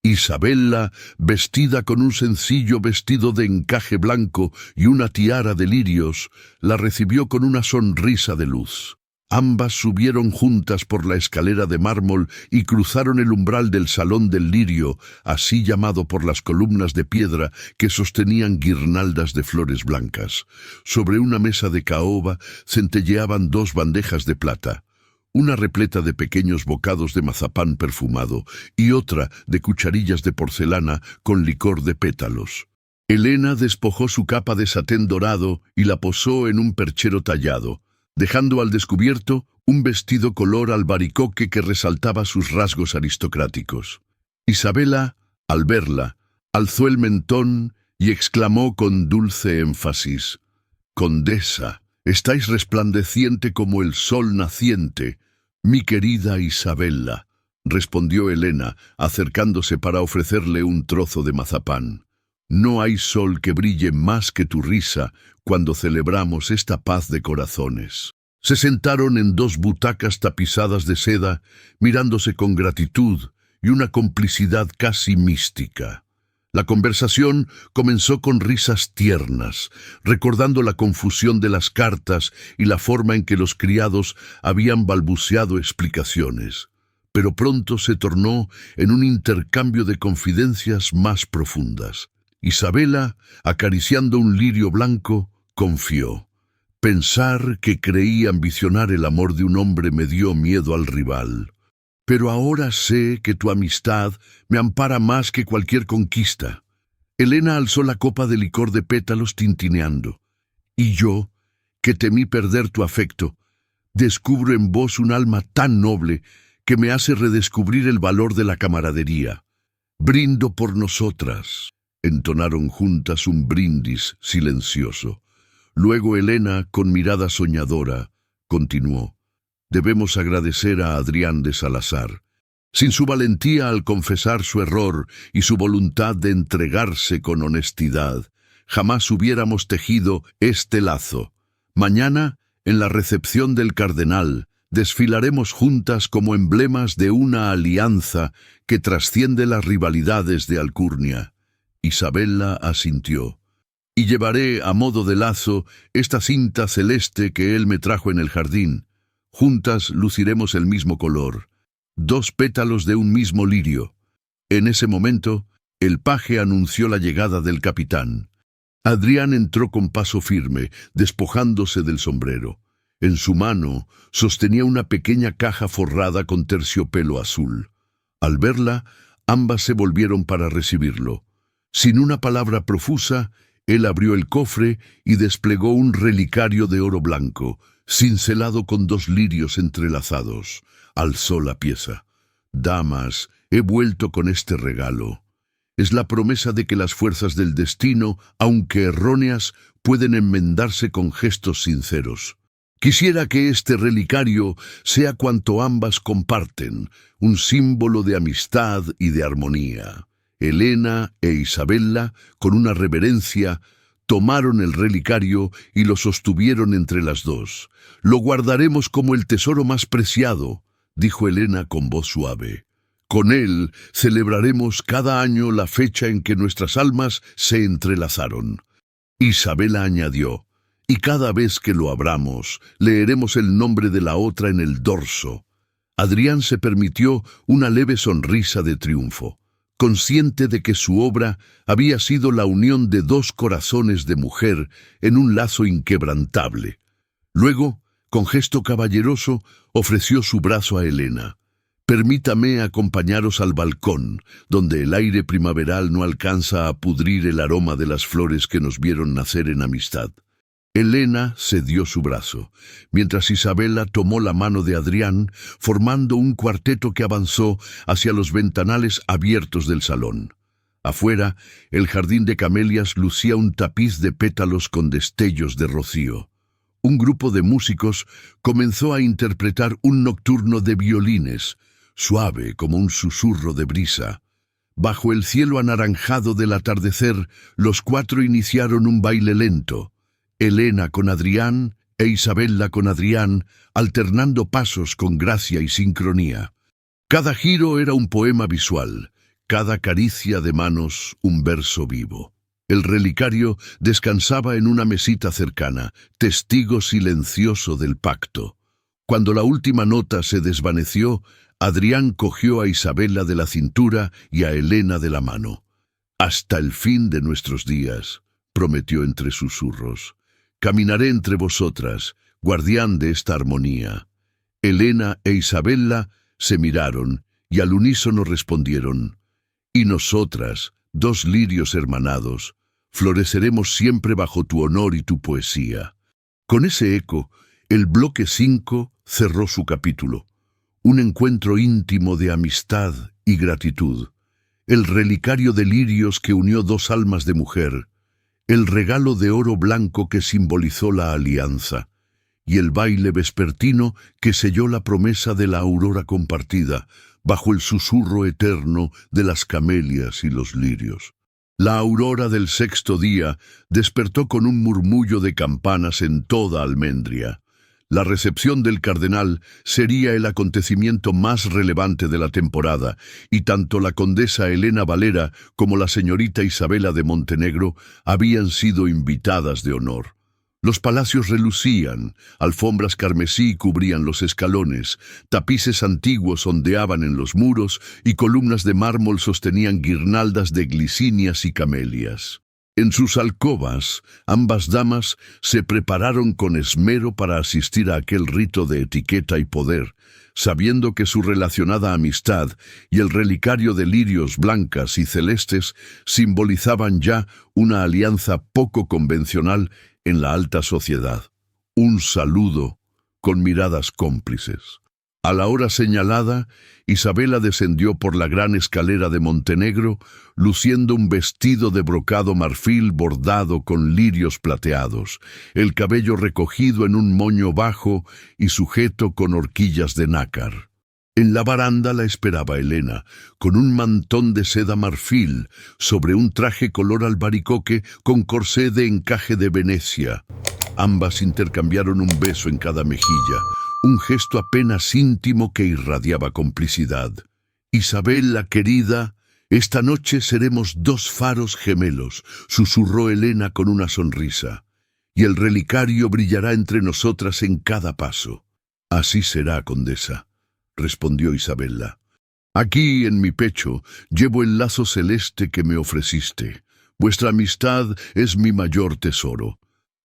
Isabella, vestida con un sencillo vestido de encaje blanco y una tiara de lirios, la recibió con una sonrisa de luz. Ambas subieron juntas por la escalera de mármol y cruzaron el umbral del Salón del Lirio, así llamado por las columnas de piedra que sostenían guirnaldas de flores blancas. Sobre una mesa de caoba centelleaban dos bandejas de plata, una repleta de pequeños bocados de mazapán perfumado y otra de cucharillas de porcelana con licor de pétalos. Elena despojó su capa de satén dorado y la posó en un perchero tallado, dejando al descubierto un vestido color albaricoque que resaltaba sus rasgos aristocráticos. Isabella, al verla, alzó el mentón y exclamó con dulce énfasis: «Condesa, estáis resplandeciente como el sol naciente». «Mi querida Isabella», respondió Elena, acercándose para ofrecerle un trozo de mazapán. «No hay sol que brille más que tu risa cuando celebramos esta paz de corazones». Se sentaron en dos butacas tapizadas de seda, mirándose con gratitud y una complicidad casi mística. La conversación comenzó con risas tiernas, recordando la confusión de las cartas y la forma en que los criados habían balbuceado explicaciones. Pero pronto se tornó en un intercambio de confidencias más profundas. Isabella, acariciando un lirio blanco, confió: «Pensar que creí ambicionar el amor de un hombre me dio miedo al rival. Pero ahora sé que tu amistad me ampara más que cualquier conquista». Elena alzó la copa de licor de pétalos tintineando. «Y yo, que temí perder tu afecto, descubro en vos un alma tan noble que me hace redescubrir el valor de la camaradería. Brindo por nosotras». Entonaron juntas un brindis silencioso. Luego Elena, con mirada soñadora, continuó: «Debemos agradecer a Adrián de Salazar. Sin su valentía al confesar su error y su voluntad de entregarse con honestidad, jamás hubiéramos tejido este lazo. Mañana, en la recepción del cardenal, desfilaremos juntas como emblemas de una alianza que trasciende las rivalidades de alcurnia». Isabella asintió. «Y llevaré, a modo de lazo, esta cinta celeste que él me trajo en el jardín. Juntas luciremos el mismo color, dos pétalos de un mismo lirio». En ese momento, el paje anunció la llegada del capitán. Adrián entró con paso firme, despojándose del sombrero. En su mano sostenía una pequeña caja forrada con terciopelo azul. Al verla, ambas se volvieron para recibirlo. Sin una palabra profusa, él abrió el cofre y desplegó un relicario de oro blanco, cincelado con dos lirios entrelazados. Alzó la pieza. «Damas, he vuelto con este regalo. Es la promesa de que las fuerzas del destino, aunque erróneas, pueden enmendarse con gestos sinceros. Quisiera que este relicario sea cuanto ambas comparten, un símbolo de amistad y de armonía». Elena e Isabella, con una reverencia, tomaron el relicario y lo sostuvieron entre las dos. «Lo guardaremos como el tesoro más preciado», dijo Elena con voz suave. «Con él celebraremos cada año la fecha en que nuestras almas se entrelazaron». Isabella añadió: «Y cada vez que lo abramos, leeremos el nombre de la otra en el dorso». Adrián se permitió una leve sonrisa de triunfo, consciente de que su obra había sido la unión de dos corazones de mujer en un lazo inquebrantable. Luego, con gesto caballeroso, ofreció su brazo a Elena. «Permítame acompañaros al balcón, donde el aire primaveral no alcanza a pudrir el aroma de las flores que nos vieron nacer en amistad». Elena cedió su brazo, mientras Isabella tomó la mano de Adrián, formando un cuarteto que avanzó hacia los ventanales abiertos del salón. Afuera, el jardín de camelias lucía un tapiz de pétalos con destellos de rocío. Un grupo de músicos comenzó a interpretar un nocturno de violines, suave como un susurro de brisa. Bajo el cielo anaranjado del atardecer, los cuatro iniciaron un baile lento. Elena con Adrián e Isabella con Adrián, alternando pasos con gracia y sincronía. Cada giro era un poema visual, cada caricia de manos un verso vivo. El relicario descansaba en una mesita cercana, testigo silencioso del pacto. Cuando la última nota se desvaneció, Adrián cogió a Isabela de la cintura y a Elena de la mano. «Hasta el fin de nuestros días», prometió entre susurros, «caminaré entre vosotras, guardián de esta armonía». Elena e Isabela se miraron y al unísono respondieron: «Y nosotras, dos lirios hermanados, floreceremos siempre bajo tu honor y tu poesía». Con ese eco, el bloque 5 cerró su capítulo. Un encuentro íntimo de amistad y gratitud. El relicario de lirios que unió dos almas de mujer. El regalo de oro blanco que simbolizó la alianza. Y el baile vespertino que selló la promesa de la aurora compartida, bajo el susurro eterno de las camelias y los lirios. La aurora del sexto día despertó con un murmullo de campanas en toda Almendria. La recepción del cardenal sería el acontecimiento más relevante de la temporada, y tanto la condesa Elena Valera como la señorita Isabela de Montenegro habían sido invitadas de honor. Los palacios relucían, alfombras carmesí cubrían los escalones, tapices antiguos ondeaban en los muros y columnas de mármol sostenían guirnaldas de glicinias y camelias. En sus alcobas, ambas damas se prepararon con esmero para asistir a aquel rito de etiqueta y poder, sabiendo que su relacionada amistad y el relicario de lirios blancas y celestes simbolizaban ya una alianza poco convencional en la alta sociedad. Un saludo con miradas cómplices. A la hora señalada, Isabela descendió por la gran escalera de Montenegro, luciendo un vestido de brocado marfil bordado con lirios plateados, el cabello recogido en un moño bajo y sujeto con horquillas de nácar. En la baranda la esperaba Elena, con un mantón de seda marfil, sobre un traje color albaricoque con corsé de encaje de Venecia. Ambas intercambiaron un beso en cada mejilla, un gesto apenas íntimo que irradiaba complicidad. «Isabela, querida, esta noche seremos dos faros gemelos», susurró Elena con una sonrisa, «y el relicario brillará entre nosotras en cada paso». «Así será, condesa», respondió Isabela. «Aquí, en mi pecho, llevo el lazo celeste que me ofreciste. Vuestra amistad es mi mayor tesoro».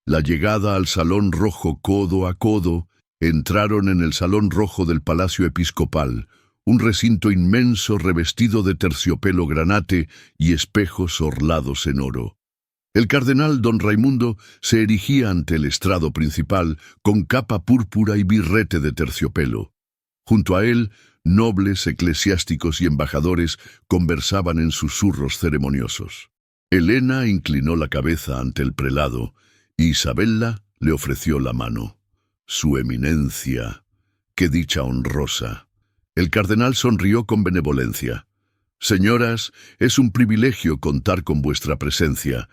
La llegada al salón rojo codo a codo. Entraron en el salón rojo del Palacio Episcopal, un recinto inmenso revestido de terciopelo granate y espejos orlados en oro. El cardenal don Raimundo se erigía ante el estrado principal con capa púrpura y birrete de terciopelo. Junto a él, nobles, eclesiásticos y embajadores conversaban en susurros ceremoniosos. Elena inclinó la cabeza ante el prelado y Isabela le ofreció la mano. «Su eminencia, qué dicha honrosa». El cardenal sonrió con benevolencia. «Señoras, es un privilegio contar con vuestra presencia.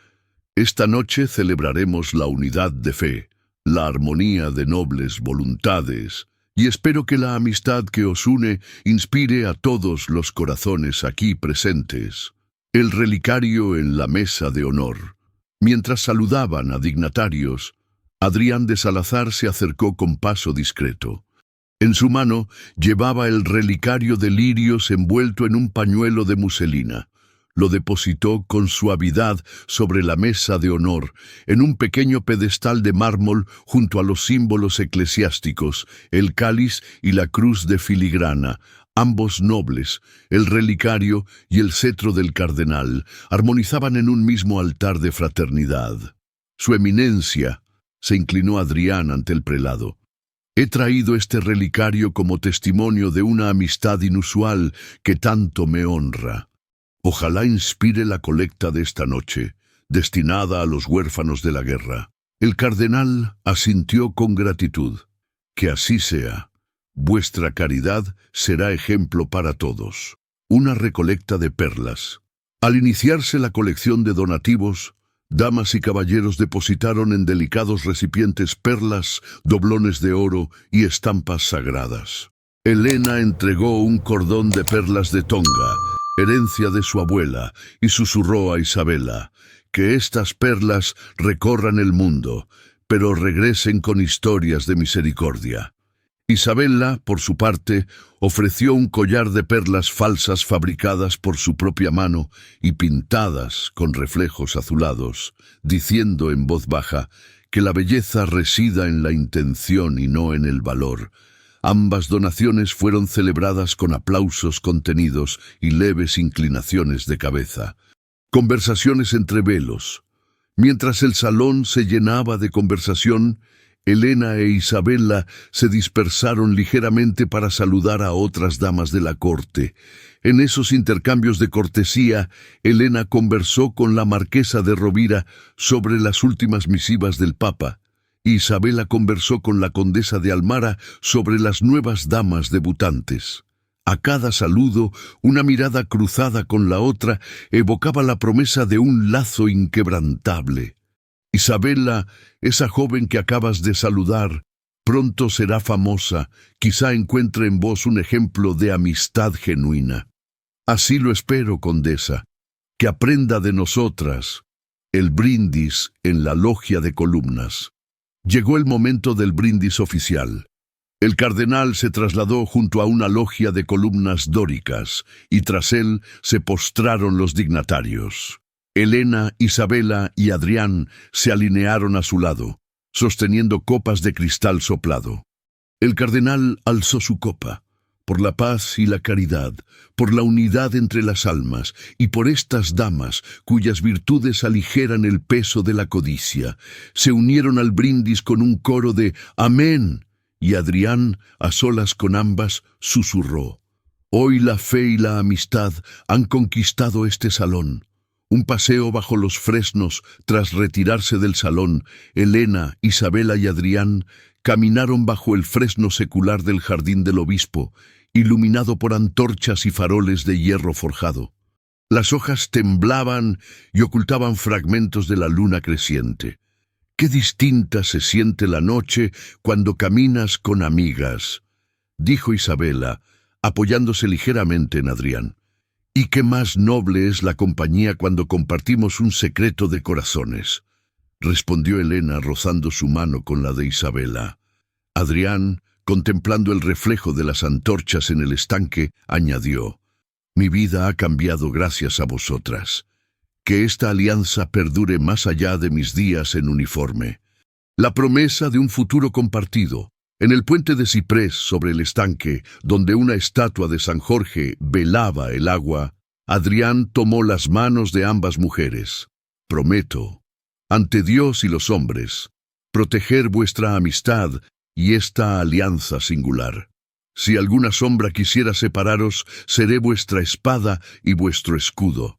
Esta noche celebraremos la unidad de fe, la armonía de nobles voluntades, y espero que la amistad que os une inspire a todos los corazones aquí presentes». El relicario en la mesa de honor. Mientras saludaban a dignatarios, Adrián de Salazar se acercó con paso discreto. En su mano llevaba el relicario de lirios envuelto en un pañuelo de muselina. Lo depositó con suavidad sobre la mesa de honor, en un pequeño pedestal de mármol junto a los símbolos eclesiásticos, el cáliz y la cruz de filigrana, ambos nobles, el relicario y el cetro del cardenal, armonizaban en un mismo altar de fraternidad. «Su eminencia», se inclinó Adrián ante el prelado, «he traído este relicario como testimonio de una amistad inusual que tanto me honra. Ojalá inspire la colecta de esta noche, destinada a los huérfanos de la guerra». El cardenal asintió con gratitud. «Que así sea. Vuestra caridad será ejemplo para todos». Una recolecta de perlas. Al iniciarse la colección de donativos, damas y caballeros depositaron en delicados recipientes perlas, doblones de oro y estampas sagradas. Elena entregó un cordón de perlas de Tonga, herencia de su abuela, y susurró a Isabela: que estas perlas recorran el mundo, pero regresen con historias de misericordia. Isabela, por su parte, ofreció un collar de perlas falsas fabricadas por su propia mano y pintadas con reflejos azulados, diciendo en voz baja que la belleza resida en la intención y no en el valor. Ambas donaciones fueron celebradas con aplausos contenidos y leves inclinaciones de cabeza. Conversaciones entre velos. Mientras el salón se llenaba de conversación, Elena e Isabela se dispersaron ligeramente para saludar a otras damas de la corte. En esos intercambios de cortesía, Elena conversó con la marquesa de Rovira sobre las últimas misivas del Papa. Isabela conversó con la condesa de Almara sobre las nuevas damas debutantes. A cada saludo, una mirada cruzada con la otra evocaba la promesa de un lazo inquebrantable. Isabela, esa joven que acabas de saludar, pronto será famosa, quizá encuentre en vos un ejemplo de amistad genuina. Así lo espero, condesa, que aprenda de nosotras. El brindis en la logia de columnas. Llegó el momento del brindis oficial. El cardenal se trasladó junto a una logia de columnas dóricas, y tras él se postraron los dignatarios. Elena, Isabela y Adrián se alinearon a su lado, sosteniendo copas de cristal soplado. El cardenal alzó su copa, por la paz y la caridad, por la unidad entre las almas, y por estas damas, cuyas virtudes aligeran el peso de la codicia. Se unieron al brindis con un coro de «Amén», y Adrián, a solas con ambas, susurró: «Hoy la fe y la amistad han conquistado este salón». Un paseo bajo los fresnos, tras retirarse del salón, Elena, Isabela y Adrián caminaron bajo el fresno secular del jardín del obispo, iluminado por antorchas y faroles de hierro forjado. Las hojas temblaban y ocultaban fragmentos de la luna creciente. Qué distinta se siente la noche cuando caminas con amigas, dijo Isabela, apoyándose ligeramente en Adrián. Y qué más noble es la compañía cuando compartimos un secreto de corazones, respondió Elena rozando su mano con la de Isabela. Adrián, contemplando el reflejo de las antorchas en el estanque, añadió: mi vida ha cambiado gracias a vosotras. Que esta alianza perdure más allá de mis días en uniforme. La promesa de un futuro compartido. En el puente de ciprés sobre el estanque, donde una estatua de San Jorge velaba el agua, Adrián tomó las manos de ambas mujeres. Prometo, ante Dios y los hombres, proteger vuestra amistad y esta alianza singular. Si alguna sombra quisiera separaros, seré vuestra espada y vuestro escudo.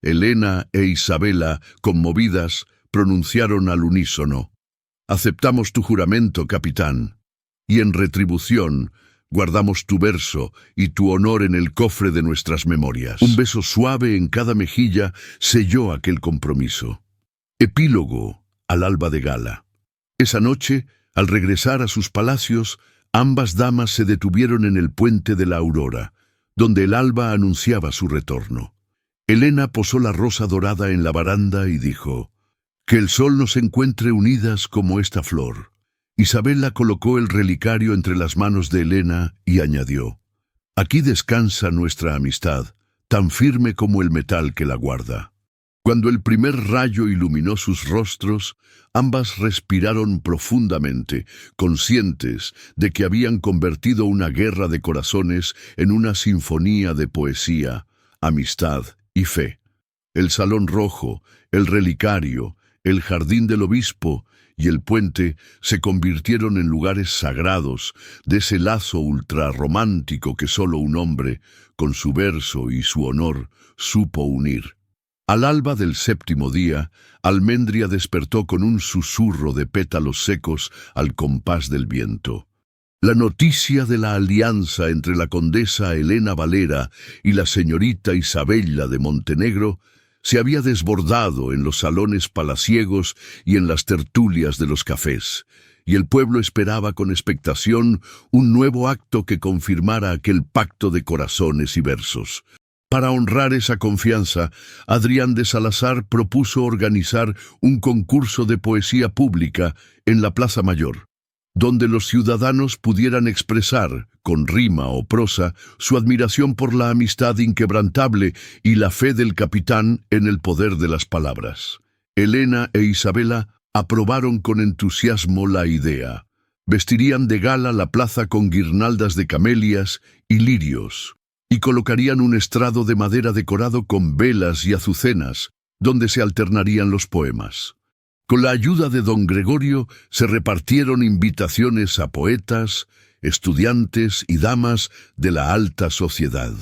Elena e Isabela, conmovidas, pronunciaron al unísono: aceptamos tu juramento, capitán. Y en retribución, guardamos tu verso y tu honor en el cofre de nuestras memorias. Un beso suave en cada mejilla selló aquel compromiso. Epílogo al alba de gala. Esa noche, al regresar a sus palacios, ambas damas se detuvieron en el puente de la Aurora, donde el alba anunciaba su retorno. Elena posó la rosa dorada en la baranda y dijo: que el sol nos encuentre unidas como esta flor. Isabela colocó el relicario entre las manos de Elena y añadió: aquí descansa nuestra amistad, tan firme como el metal que la guarda. Cuando el primer rayo iluminó sus rostros, ambas respiraron profundamente, conscientes de que habían convertido una guerra de corazones en una sinfonía de poesía, amistad y fe. El salón rojo, el relicario, el jardín del obispo y el puente se convirtieron en lugares sagrados de ese lazo ultrarromántico que solo un hombre, con su verso y su honor, supo unir. Al alba del séptimo día, Almendria despertó con un susurro de pétalos secos al compás del viento. La noticia de la alianza entre la condesa Elena Valera y la señorita Isabella de Montenegro se había desbordado en los salones palaciegos y en las tertulias de los cafés, y el pueblo esperaba con expectación un nuevo acto que confirmara aquel pacto de corazones y versos. Para honrar esa confianza, Adrián de Salazar propuso organizar un concurso de poesía pública en la Plaza Mayor, donde los ciudadanos pudieran expresar, con rima o prosa, su admiración por la amistad inquebrantable y la fe del capitán en el poder de las palabras. Elena e Isabela aprobaron con entusiasmo la idea. Vestirían de gala la plaza con guirnaldas de camelias y lirios, y colocarían un estrado de madera decorado con velas y azucenas, donde se alternarían los poemas. Con la ayuda de don Gregorio se repartieron invitaciones a poetas, estudiantes y damas de la alta sociedad.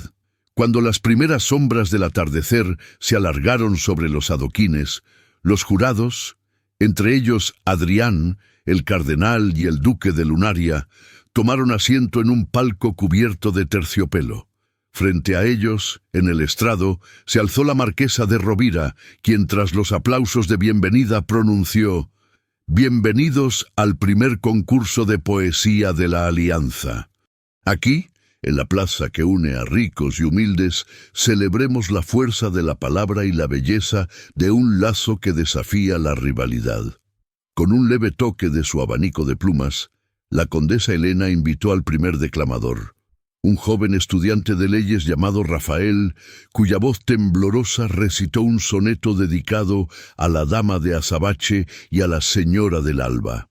Cuando las primeras sombras del atardecer se alargaron sobre los adoquines, los jurados, entre ellos Adrián, el cardenal y el duque de Lunaria, tomaron asiento en un palco cubierto de terciopelo. Frente a ellos, en el estrado, se alzó la marquesa de Rovira, quien tras los aplausos de bienvenida pronunció: «Bienvenidos al primer concurso de poesía de la Alianza. Aquí, en la plaza que une a ricos y humildes, celebremos la fuerza de la palabra y la belleza de un lazo que desafía la rivalidad». Con un leve toque de su abanico de plumas, la condesa Elena invitó al primer declamador, un joven estudiante de leyes llamado Rafael, cuya voz temblorosa recitó un soneto dedicado a la dama de Azabache y a la señora del alba.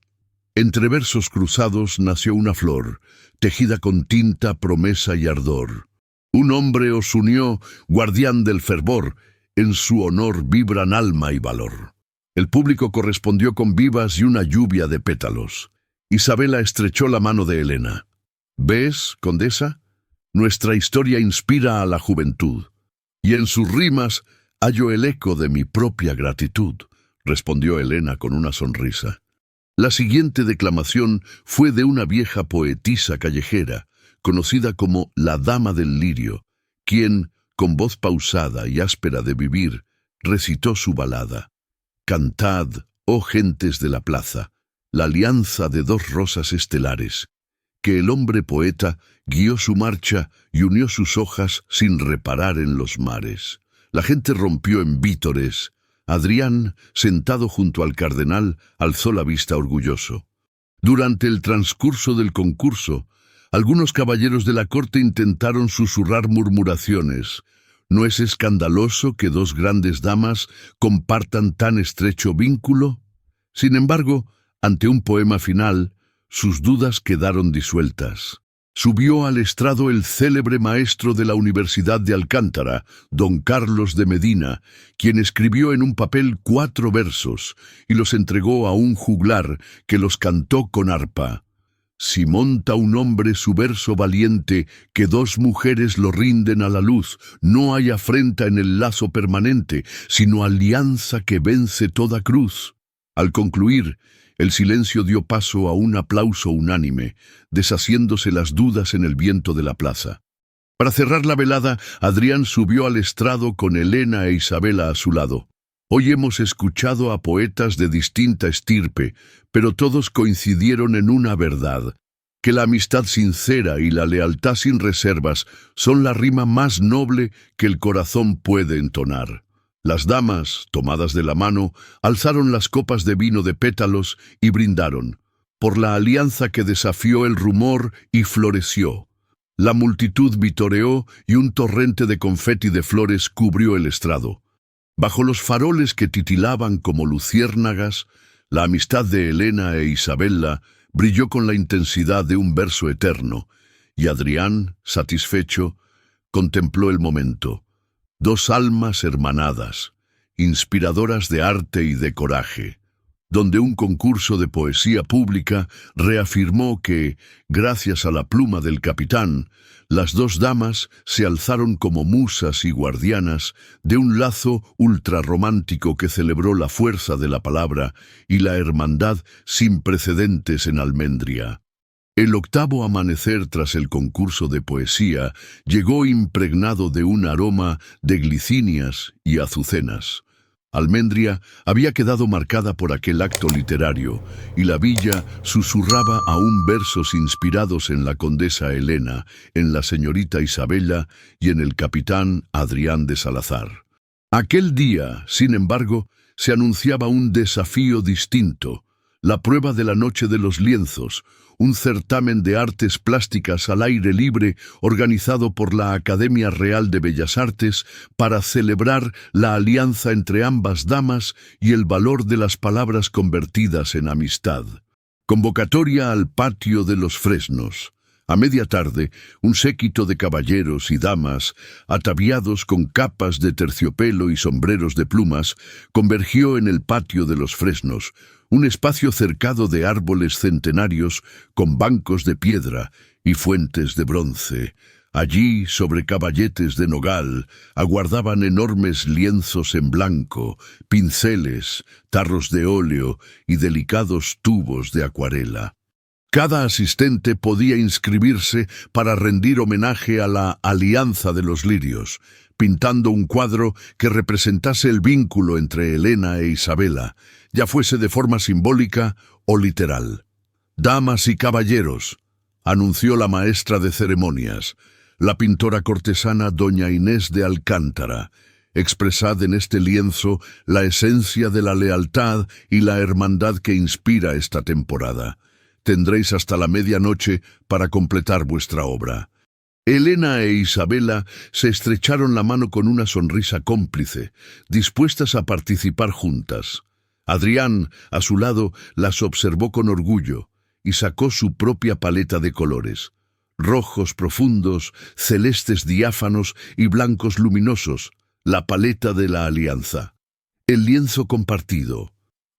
Entre versos cruzados nació una flor, tejida con tinta, promesa y ardor. Un hombre os unió, guardián del fervor, en su honor vibran alma y valor. El público correspondió con vivas y una lluvia de pétalos. Isabela estrechó la mano de Elena. «¿Ves, condesa? Nuestra historia inspira a la juventud, y en sus rimas hallo el eco de mi propia gratitud», respondió Elena con una sonrisa. La siguiente declamación fue de una vieja poetisa callejera, conocida como la Dama del Lirio, quien, con voz pausada y áspera de vivir, recitó su balada. «Cantad, oh gentes de la plaza, la alianza de dos rosas estelares, que el hombre poeta guió su marcha y unió sus hojas sin reparar en los mares». La gente rompió en vítores. Adrián, sentado junto al cardenal, alzó la vista orgulloso. Durante el transcurso del concurso, algunos caballeros de la corte intentaron susurrar murmuraciones. ¿No es escandaloso que dos grandes damas compartan tan estrecho vínculo? Sin embargo, ante un poema final, sus dudas quedaron disueltas. Subió al estrado el célebre maestro de la Universidad de Alcántara, don Carlos de Medina, quien escribió en un papel 4 versos y los entregó a un juglar que los cantó con arpa. «Si monta un hombre su verso valiente, que dos mujeres lo rinden a la luz, no hay afrenta en el lazo permanente, sino alianza que vence toda cruz». Al concluir, el silencio dio paso a un aplauso unánime, deshaciéndose las dudas en el viento de la plaza. Para cerrar la velada, Adrián subió al estrado con Elena e Isabela a su lado. «Hoy hemos escuchado a poetas de distinta estirpe, pero todos coincidieron en una verdad, que la amistad sincera y la lealtad sin reservas son la rima más noble que el corazón puede entonar». Las damas, tomadas de la mano, alzaron las copas de vino de pétalos y brindaron, por la alianza que desafió el rumor y floreció. La multitud vitoreó y un torrente de confeti de flores cubrió el estrado. Bajo los faroles que titilaban como luciérnagas, la amistad de Elena e Isabela brilló con la intensidad de un verso eterno, y Adrián, satisfecho, contempló el momento. Dos almas hermanadas, inspiradoras de arte y de coraje, donde un concurso de poesía pública reafirmó que, gracias a la pluma del capitán, las dos damas se alzaron como musas y guardianas de un lazo ultrarromántico que celebró la fuerza de la palabra y la hermandad sin precedentes en Almendria. El octavo amanecer tras el concurso de poesía llegó impregnado de un aroma de glicinias y azucenas. Almendria había quedado marcada por aquel acto literario, y la villa susurraba aún versos inspirados en la condesa Elena, en la señorita Isabela y en el capitán Adrián de Salazar. Aquel día, sin embargo, se anunciaba un desafío distinto, la prueba de la Noche de los Lienzos, un certamen de artes plásticas al aire libre organizado por la Academia Real de Bellas Artes para celebrar la alianza entre ambas damas y el valor de las palabras convertidas en amistad. Convocatoria al patio de los Fresnos. A media tarde, un séquito de caballeros y damas, ataviados con capas de terciopelo y sombreros de plumas, convergió en el patio de los Fresnos, un espacio cercado de árboles centenarios con bancos de piedra y fuentes de bronce. Allí, sobre caballetes de nogal, aguardaban enormes lienzos en blanco, pinceles, tarros de óleo y delicados tubos de acuarela. Cada asistente podía inscribirse para rendir homenaje a la Alianza de los Lirios, pintando un cuadro que representase el vínculo entre Elena e Isabela, ya fuese de forma simbólica o literal. «Damas y caballeros», anunció la maestra de ceremonias, la pintora cortesana doña Inés de Alcántara, «expresad en este lienzo la esencia de la lealtad y la hermandad que inspira esta temporada. Tendréis hasta la medianoche para completar vuestra obra». Elena e Isabela se estrecharon la mano con una sonrisa cómplice, dispuestas a participar juntas. Adrián, a su lado, las observó con orgullo y sacó su propia paleta de colores. Rojos profundos, celestes diáfanos y blancos luminosos, la paleta de la alianza. El lienzo compartido.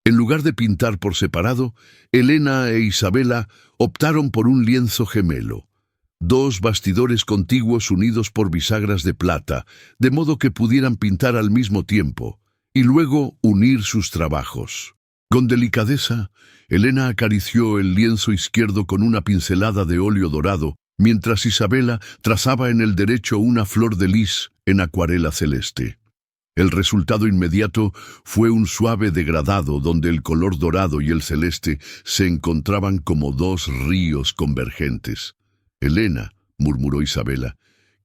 En lugar de pintar por separado, Elena e Isabela optaron por un lienzo gemelo. Dos bastidores contiguos unidos por bisagras de plata, de modo que pudieran pintar al mismo tiempo, y luego unir sus trabajos. Con delicadeza, Elena acarició el lienzo izquierdo con una pincelada de óleo dorado, mientras Isabela trazaba en el derecho una flor de lis en acuarela celeste. El resultado inmediato fue un suave degradado donde el color dorado y el celeste se encontraban como dos ríos convergentes. «Elena», murmuró Isabela,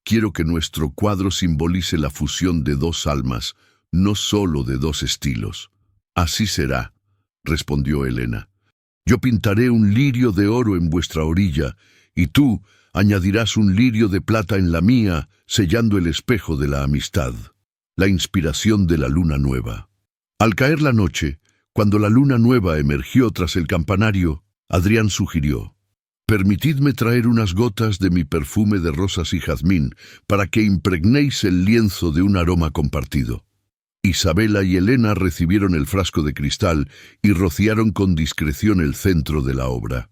«quiero que nuestro cuadro simbolice la fusión de dos almas, no solo de dos estilos». «Así será», respondió Elena. «Yo pintaré un lirio de oro en vuestra orilla, y tú añadirás un lirio de plata en la mía, sellando el espejo de la amistad». La inspiración de la luna nueva. Al caer la noche, cuando la luna nueva emergió tras el campanario, Adrián sugirió: «Permitidme traer unas gotas de mi perfume de rosas y jazmín para que impregnéis el lienzo de un aroma compartido». Isabela y Elena recibieron el frasco de cristal y rociaron con discreción el centro de la obra.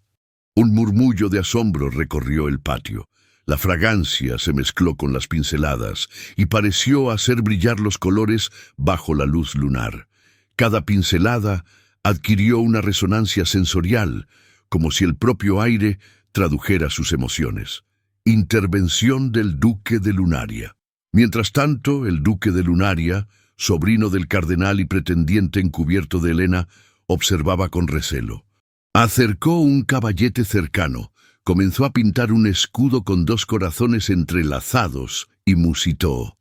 Un murmullo de asombro recorrió el patio. La fragancia se mezcló con las pinceladas y pareció hacer brillar los colores bajo la luz lunar. Cada pincelada adquirió una resonancia sensorial, como si el propio aire tradujera sus emociones. Intervención del duque de Lunaria. Mientras tanto, el duque de Lunaria, sobrino del cardenal y pretendiente encubierto de Elena, observaba con recelo. Acercó un caballete cercano, comenzó a pintar un escudo con dos corazones entrelazados y musitó: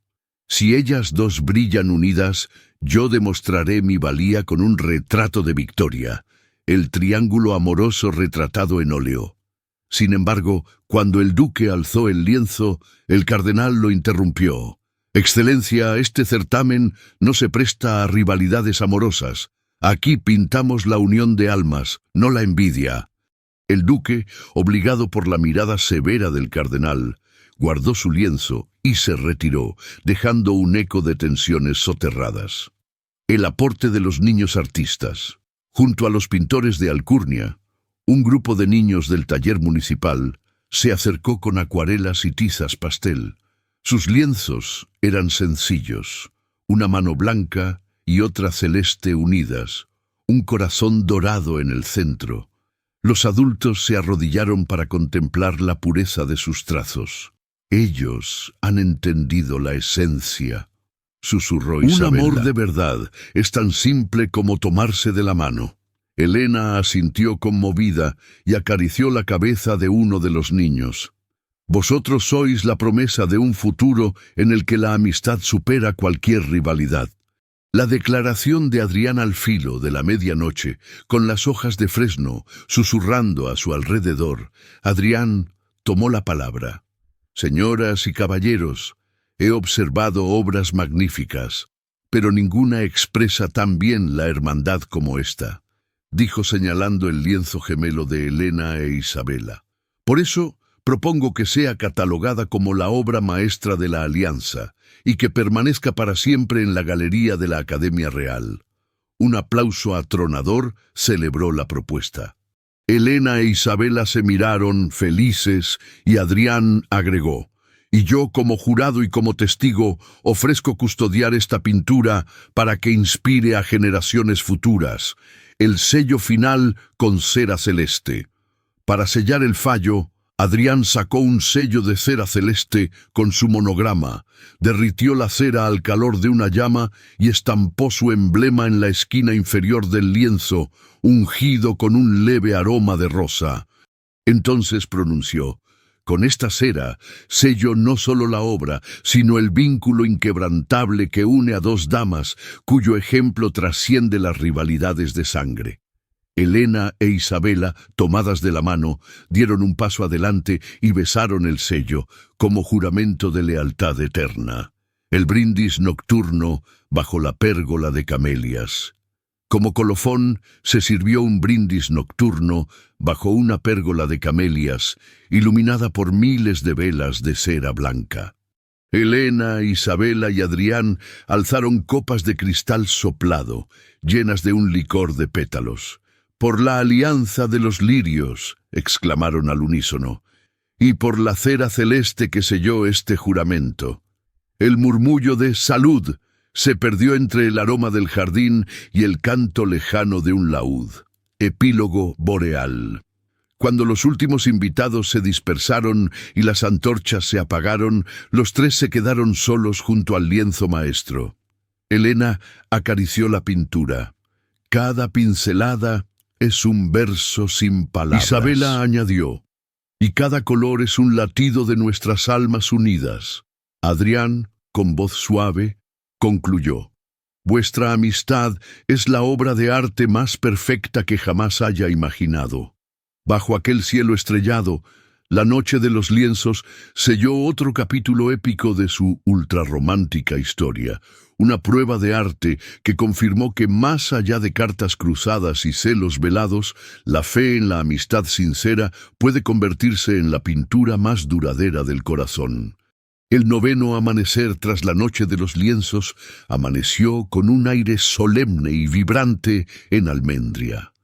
«Si ellas dos brillan unidas, yo demostraré mi valía con un retrato de Victoria, el triángulo amoroso retratado en óleo». Sin embargo, cuando el duque alzó el lienzo, el cardenal lo interrumpió. «Excelencia, este certamen no se presta a rivalidades amorosas. Aquí pintamos la unión de almas, no la envidia». El duque, obligado por la mirada severa del cardenal, guardó su lienzo y se retiró, dejando un eco de tensiones soterradas. El aporte de los niños artistas. Junto a los pintores de Alcurnia, un grupo de niños del taller municipal se acercó con acuarelas y tizas pastel. Sus lienzos eran sencillos, una mano blanca y otra celeste unidas, un corazón dorado en el centro. Los adultos se arrodillaron para contemplar la pureza de sus trazos. Ellos han entendido la esencia, susurró Un Isabela. amor de verdad es tan simple como tomarse de la mano. Elena asintió conmovida y acarició la cabeza de uno de los niños. Vosotros sois la promesa de un futuro en el que la amistad supera cualquier rivalidad. La declaración de Adrián al filo de la medianoche, con las hojas de fresno susurrando a su alrededor, Adrián tomó la palabra. Señoras y caballeros, he observado obras magníficas, pero ninguna expresa tan bien la hermandad como esta, dijo señalando el lienzo gemelo de Elena e Isabela. Por eso, propongo que sea catalogada como la obra maestra de la Alianza y que permanezca para siempre en la galería de la Academia Real. Un aplauso atronador celebró la propuesta. Elena e Isabela se miraron felices y Adrián agregó: y yo como jurado y como testigo ofrezco custodiar esta pintura para que inspire a generaciones futuras. El sello final con cera celeste. Para sellar el fallo, Adrián sacó un sello de cera celeste con su monograma, derritió la cera al calor de una llama y estampó su emblema en la esquina inferior del lienzo, ungido con un leve aroma de rosa. Entonces pronunció: con esta cera sello no solo la obra, sino el vínculo inquebrantable que une a dos damas, cuyo ejemplo trasciende las rivalidades de sangre. Elena e Isabela, tomadas de la mano, dieron un paso adelante y besaron el sello, como juramento de lealtad eterna. El brindis nocturno bajo la pérgola de camelias. Como colofón, se sirvió un brindis nocturno bajo una pérgola de camelias, iluminada por miles de velas de cera blanca. Elena, Isabela y Adrián alzaron copas de cristal soplado, llenas de un licor de pétalos. «Por la alianza de los lirios», exclamaron al unísono, «y por la cera celeste que selló este juramento». El murmullo de «salud» se perdió entre el aroma del jardín y el canto lejano de un laúd. Epílogo boreal. Cuando los últimos invitados se dispersaron y las antorchas se apagaron, los tres se quedaron solos junto al lienzo maestro. Elena acarició la pintura. Cada pincelada es un verso sin palabras. Isabela añadió: y cada color es un latido de nuestras almas unidas. Adrián, con voz suave, concluyó: vuestra amistad es la obra de arte más perfecta que jamás haya imaginado. Bajo aquel cielo estrellado, la noche de los lienzos selló otro capítulo épico de su ultrarromántica historia, una prueba de arte que confirmó que más allá de cartas cruzadas y celos velados, la fe en la amistad sincera puede convertirse en la pintura más duradera del corazón. El noveno amanecer tras la noche de los lienzos amaneció con un aire solemne y vibrante en Almendria.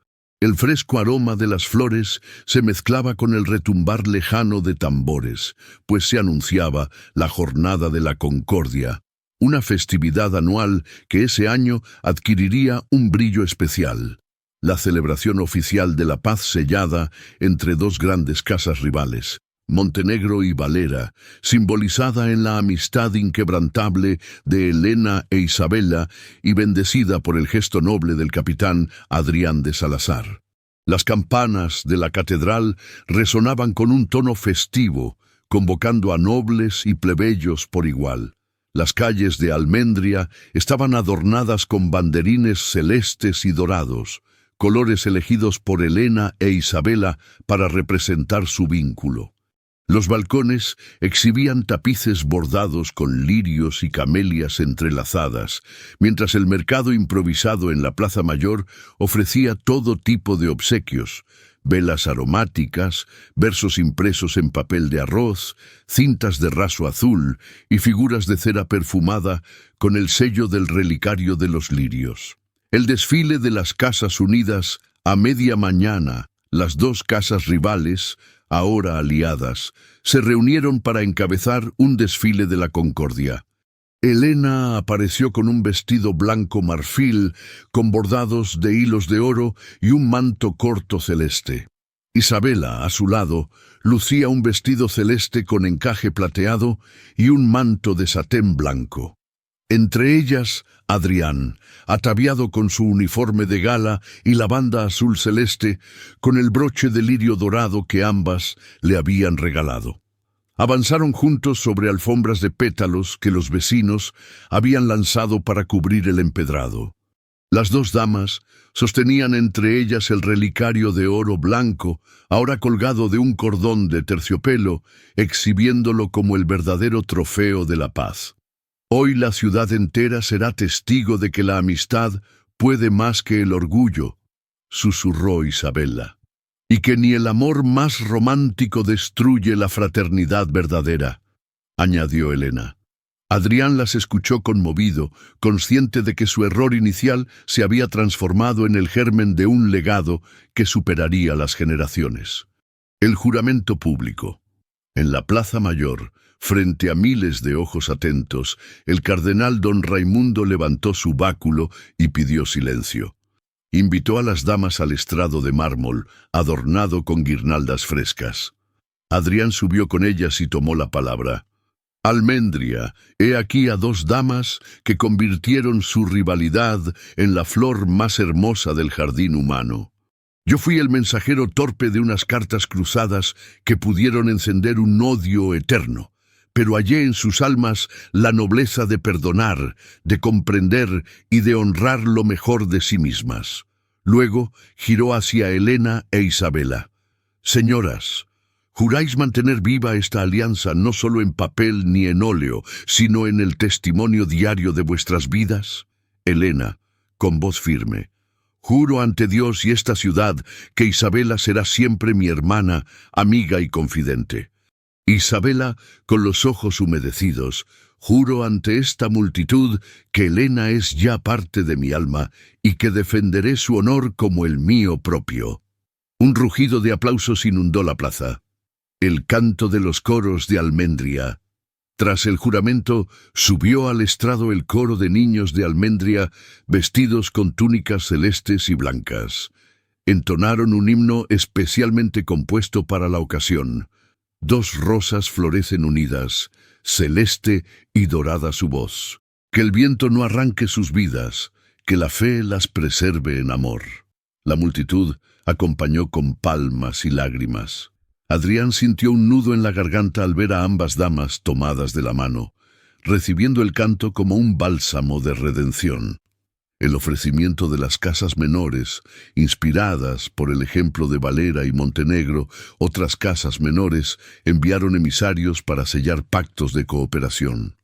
El fresco aroma de las flores se mezclaba con el retumbar lejano de tambores, pues se anunciaba la Jornada de la Concordia, una festividad anual que ese año adquiriría un brillo especial. La celebración oficial de la paz sellada entre dos grandes casas rivales, Montenegro y Valera, simbolizada en la amistad inquebrantable de Elena e Isabela y bendecida por el gesto noble del capitán Adrián de Salazar. Las campanas de la catedral resonaban con un tono festivo, convocando a nobles y plebeyos por igual. Las calles de Almendria estaban adornadas con banderines celestes y dorados, colores elegidos por Elena e Isabela para representar su vínculo. Los balcones exhibían tapices bordados con lirios y camelias entrelazadas, mientras el mercado improvisado en la Plaza Mayor ofrecía todo tipo de obsequios: velas aromáticas, versos impresos en papel de arroz, cintas de raso azul y figuras de cera perfumada con el sello del relicario de los lirios. El desfile de las Casas Unidas a media mañana, las dos casas rivales, ahora aliadas, se reunieron para encabezar un desfile de la Concordia. Elena apareció con un vestido blanco marfil, con bordados de hilos de oro y un manto corto celeste. Isabela, a su lado, lucía un vestido celeste con encaje plateado y un manto de satén blanco. Entre ellas, Adrián, ataviado con su uniforme de gala y la banda azul celeste, con el broche de lirio dorado que ambas le habían regalado. Avanzaron juntos sobre alfombras de pétalos que los vecinos habían lanzado para cubrir el empedrado. Las dos damas sostenían entre ellas el relicario de oro blanco, ahora colgado de un cordón de terciopelo, exhibiéndolo como el verdadero trofeo de la paz. Hoy la ciudad entera será testigo de que la amistad puede más que el orgullo, susurró Isabela, y que ni el amor más romántico destruye la fraternidad verdadera, añadió Elena. Adrián las escuchó conmovido, consciente de que su error inicial se había transformado en el germen de un legado que superaría las generaciones. El juramento público. En la Plaza Mayor, frente a miles de ojos atentos, el cardenal don Raimundo levantó su báculo y pidió silencio. Invitó a las damas al estrado de mármol, adornado con guirnaldas frescas. Adrián subió con ellas y tomó la palabra. Almendria, he aquí a dos damas que convirtieron su rivalidad en la flor más hermosa del jardín humano. Yo fui el mensajero torpe de unas cartas cruzadas que pudieron encender un odio eterno, pero hallé en sus almas la nobleza de perdonar, de comprender y de honrar lo mejor de sí mismas. Luego giró hacia Elena e Isabela. Señoras, ¿juráis mantener viva esta alianza no solo en papel ni en óleo, sino en el testimonio diario de vuestras vidas? Elena, con voz firme. Juro ante Dios y esta ciudad que Isabela será siempre mi hermana, amiga y confidente. Isabela, con los ojos humedecidos, juro ante esta multitud que Elena es ya parte de mi alma y que defenderé su honor como el mío propio. Un rugido de aplausos inundó la plaza. El canto de los coros de Almendria. Tras el juramento, subió al estrado el coro de niños de Almendria, vestidos con túnicas celestes y blancas. Entonaron un himno especialmente compuesto para la ocasión. Dos rosas florecen unidas, celeste y dorada su voz. Que el viento no arranque sus vidas, que la fe las preserve en amor. La multitud acompañó con palmas y lágrimas. Adrián sintió un nudo en la garganta al ver a ambas damas tomadas de la mano, recibiendo el canto como un bálsamo de redención. El ofrecimiento de las casas menores, inspiradas por el ejemplo de Valera y Montenegro, otras casas menores enviaron emisarios para sellar pactos de cooperación.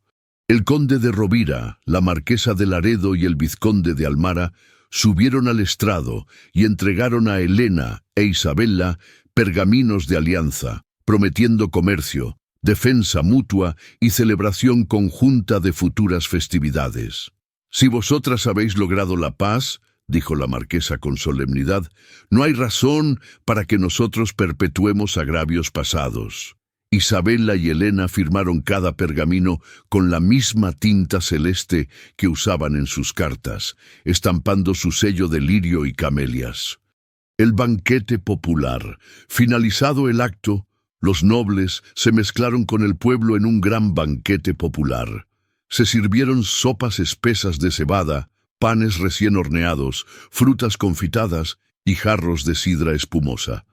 El conde de Rovira, la marquesa de Laredo y el vizconde de Almara subieron al estrado y entregaron a Elena e Isabela pergaminos de alianza, prometiendo comercio, defensa mutua y celebración conjunta de futuras festividades. Si vosotras habéis logrado la paz, dijo la marquesa con solemnidad, no hay razón para que nosotros perpetuemos agravios pasados. Isabela y Elena firmaron cada pergamino con la misma tinta celeste que usaban en sus cartas, estampando su sello de lirio y camelias. El banquete popular. Finalizado el acto, los nobles se mezclaron con el pueblo en un gran banquete popular. Se sirvieron sopas espesas de cebada, panes recién horneados, frutas confitadas y jarros de sidra espumosa.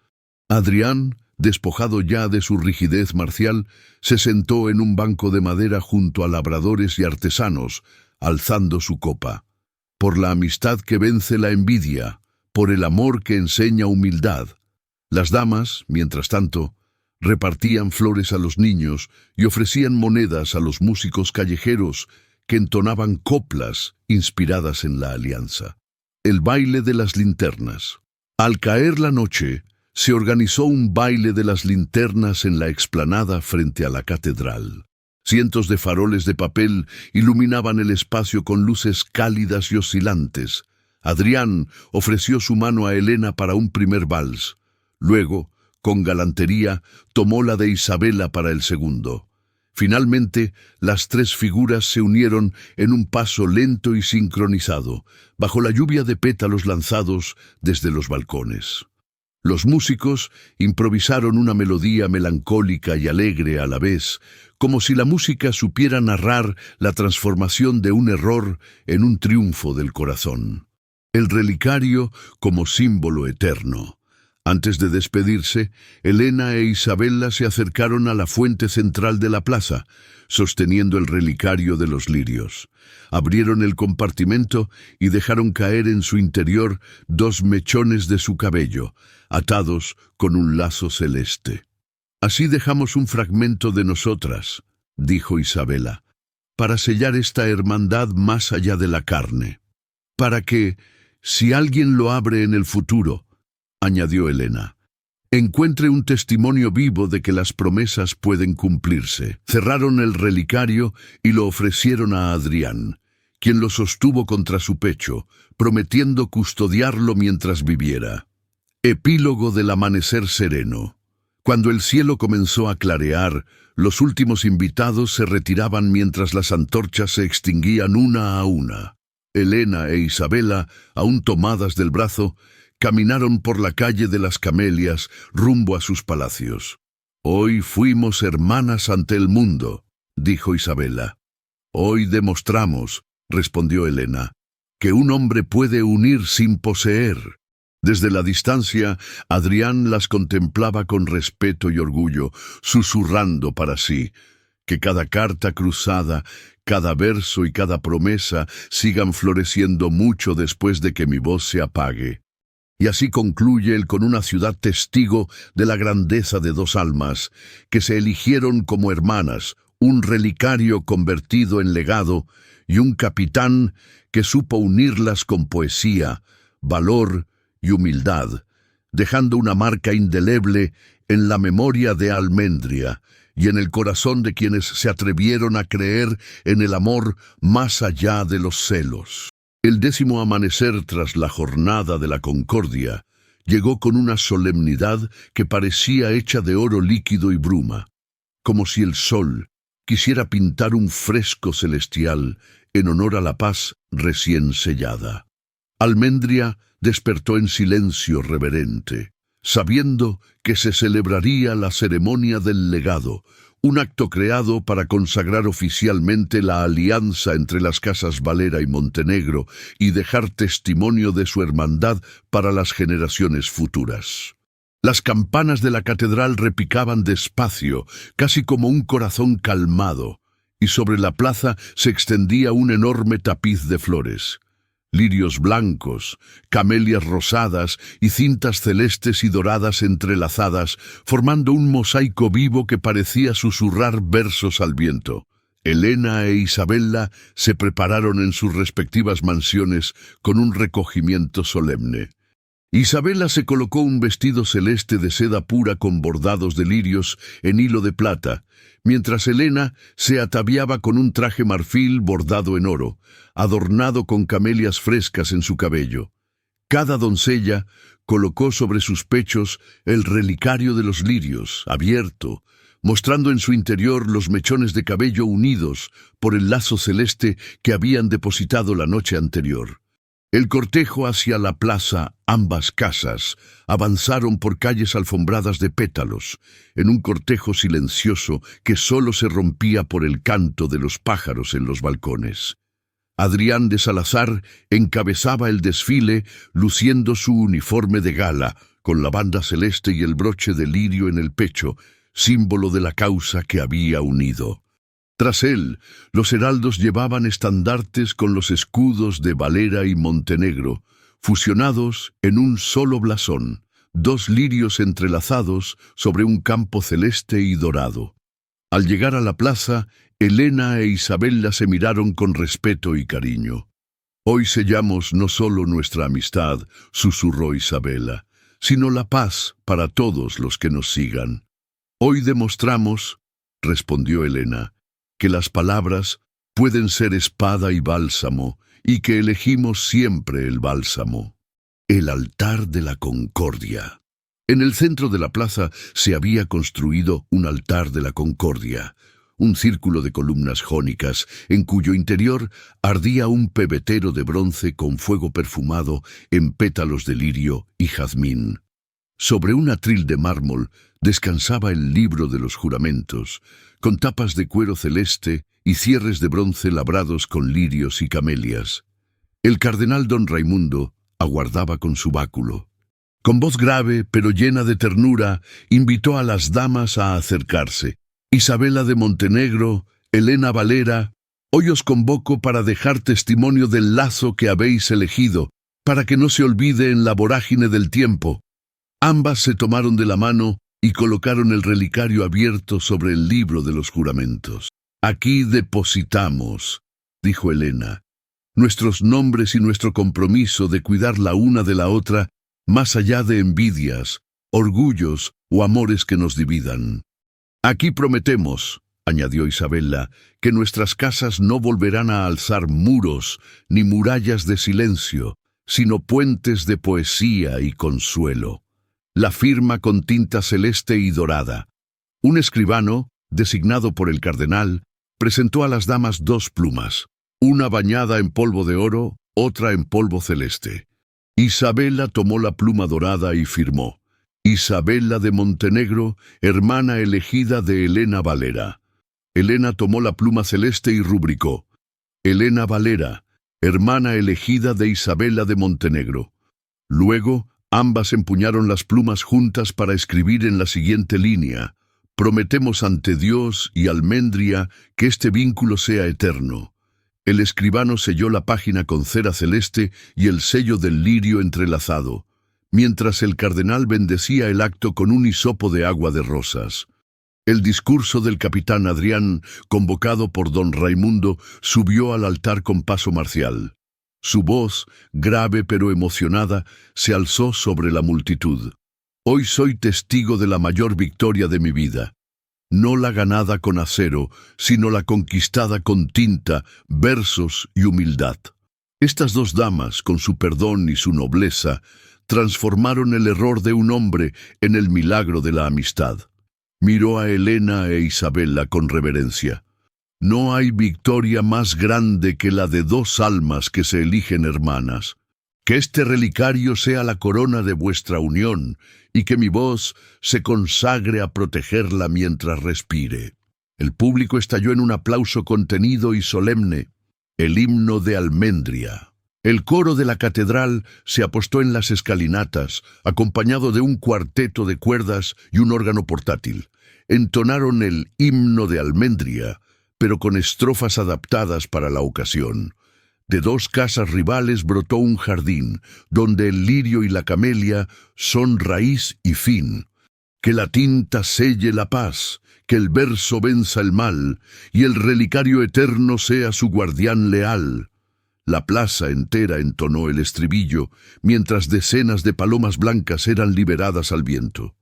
Adrián, despojado ya de su rigidez marcial, se sentó en un banco de madera junto a labradores y artesanos, alzando su copa. Por la amistad que vence la envidia, por el amor que enseña humildad. Las damas, mientras tanto, repartían flores a los niños y ofrecían monedas a los músicos callejeros que entonaban coplas inspiradas en la alianza. El baile de las linternas. Al caer la noche, se organizó un baile de las linternas en la explanada frente a la catedral. Cientos de faroles de papel iluminaban el espacio con luces cálidas y oscilantes. Adrián ofreció su mano a Elena para un primer vals. Luego, con galantería, tomó la de Isabela para el segundo. Finalmente, las tres figuras se unieron en un paso lento y sincronizado, bajo la lluvia de pétalos lanzados desde los balcones. Los músicos improvisaron una melodía melancólica y alegre a la vez, como si la música supiera narrar la transformación de un error en un triunfo del corazón. El relicario como símbolo eterno. Antes de despedirse, Elena e Isabella se acercaron a la fuente central de la plaza, sosteniendo el relicario de los lirios. Abrieron el compartimento y dejaron caer en su interior 2 mechones de su cabello, atados con un lazo celeste. «Así dejamos un fragmento de nosotras», dijo Isabella, «para sellar esta hermandad más allá de la carne. Para que, si alguien lo abre en el futuro», añadió Elena, «encuentre un testimonio vivo de que las promesas pueden cumplirse». Cerraron el relicario y lo ofrecieron a Adrián, quien lo sostuvo contra su pecho, prometiendo custodiarlo mientras viviera. Epílogo del amanecer sereno. Cuando el cielo comenzó a clarear, los últimos invitados se retiraban mientras las antorchas se extinguían una a una. Elena e Isabella, aún tomadas del brazo, caminaron por la calle de las Camelias rumbo a sus palacios. «Hoy fuimos hermanas ante el mundo», dijo Isabella. «Hoy demostramos», respondió Elena, «que un hombre puede unir sin poseer». Desde la distancia, Adrián las contemplaba con respeto y orgullo, susurrando para sí: «Que cada carta cruzada, cada verso y cada promesa sigan floreciendo mucho después de que mi voz se apague». Y así concluye él con una ciudad testigo de la grandeza de 2 almas, que se eligieron como hermanas, un relicario convertido en legado, y un capitán que supo unirlas con poesía, valor y humildad, dejando una marca indeleble en la memoria de Almendria y en el corazón de quienes se atrevieron a creer en el amor más allá de los celos. El 10º amanecer tras la jornada de la Concordia llegó con una solemnidad que parecía hecha de oro líquido y bruma, como si el sol quisiera pintar un fresco celestial en honor a la paz recién sellada. Almendria despertó en silencio reverente, sabiendo que se celebraría la ceremonia del legado, un acto creado para consagrar oficialmente la alianza entre las casas Valera y Montenegro y dejar testimonio de su hermandad para las generaciones futuras. Las campanas de la catedral repicaban despacio, casi como un corazón calmado, y sobre la plaza se extendía un enorme tapiz de flores. Lirios blancos, camelias rosadas y cintas celestes y doradas entrelazadas, formando un mosaico vivo que parecía susurrar versos al viento. Elena e Isabella se prepararon en sus respectivas mansiones con un recogimiento solemne. Isabella se colocó un vestido celeste de seda pura con bordados de lirios en hilo de plata, mientras Elena se ataviaba con un traje marfil bordado en oro, adornado con camelias frescas en su cabello. Cada doncella colocó sobre sus pechos el relicario de los lirios, abierto, mostrando en su interior los mechones de cabello unidos por el lazo celeste que habían depositado la noche anterior. El cortejo hacia la plaza, ambas casas, avanzaron por calles alfombradas de pétalos, en un cortejo silencioso que solo se rompía por el canto de los pájaros en los balcones. Adrián de Salazar encabezaba el desfile luciendo su uniforme de gala, con la banda celeste y el broche de lirio en el pecho, símbolo de la causa que había unido. Tras él, los heraldos llevaban estandartes con los escudos de Valera y Montenegro, fusionados en un solo blasón, 2 lirios entrelazados sobre un campo celeste y dorado. Al llegar a la plaza, Elena e Isabella se miraron con respeto y cariño. «Hoy sellamos no solo nuestra amistad», susurró Isabella, «sino la paz para todos los que nos sigan». «Hoy demostramos», respondió Elena, «que las palabras pueden ser espada y bálsamo, y que elegimos siempre el bálsamo». El altar de la Concordia. En el centro de la plaza se había construido un altar de la Concordia, un círculo de columnas jónicas en cuyo interior ardía un pebetero de bronce con fuego perfumado en pétalos de lirio y jazmín. Sobre un atril de mármol descansaba el libro de los juramentos, con tapas de cuero celeste y cierres de bronce labrados con lirios y camelias. El cardenal don Raimundo aguardaba con su báculo. Con voz grave, pero llena de ternura, invitó a las damas a acercarse. Isabela de Montenegro, Elena Valera, hoy os convoco para dejar testimonio del lazo que habéis elegido, para que no se olvide en la vorágine del tiempo. Ambas se tomaron de la mano y colocaron el relicario abierto sobre el libro de los juramentos. Aquí depositamos, dijo Elena, nuestros nombres y nuestro compromiso de cuidar la una de la otra, más allá de envidias, orgullos o amores que nos dividan. Aquí prometemos, añadió Isabela, que nuestras casas no volverán a alzar muros ni murallas de silencio, sino puentes de poesía y consuelo. La firma con tinta celeste y dorada. Un escribano, designado por el cardenal, presentó a las damas 2 plumas, una bañada en polvo de oro, otra en polvo celeste. Isabela tomó la pluma dorada y firmó: Isabela de Montenegro, hermana elegida de Elena Valera. Elena tomó la pluma celeste y rubricó: Elena Valera, hermana elegida de Isabela de Montenegro. Luego, ambas empuñaron las plumas juntas para escribir en la siguiente línea: prometemos ante Dios y Almendria que este vínculo sea eterno. El escribano selló la página con cera celeste y el sello del lirio entrelazado, mientras el cardenal bendecía el acto con un hisopo de agua de rosas. El discurso del capitán Adrián, convocado por don Raimundo, subió al altar con paso marcial. Su voz, grave pero emocionada, se alzó sobre la multitud. Hoy soy testigo de la mayor victoria de mi vida. No la ganada con acero, sino la conquistada con tinta, versos y humildad. Estas 2 damas, con su perdón y su nobleza, transformaron el error de un hombre en el milagro de la amistad. Miró a Elena e Isabela con reverencia. No hay victoria más grande que la de 2 almas que se eligen hermanas. Que este relicario sea la corona de vuestra unión, y que mi voz se consagre a protegerla mientras respire. El público estalló en un aplauso contenido y solemne. El himno de Almendria. El coro de la catedral se apostó en las escalinatas, acompañado de un cuarteto de cuerdas y un órgano portátil. Entonaron el himno de Almendria, pero con estrofas adaptadas para la ocasión. De 2 casas rivales brotó un jardín, donde el lirio y la camelia son raíz y fin. Que la tinta selle la paz, que el verso venza el mal, y el relicario eterno sea su guardián leal. La plaza entera entonó el estribillo, mientras decenas de palomas blancas eran liberadas al viento.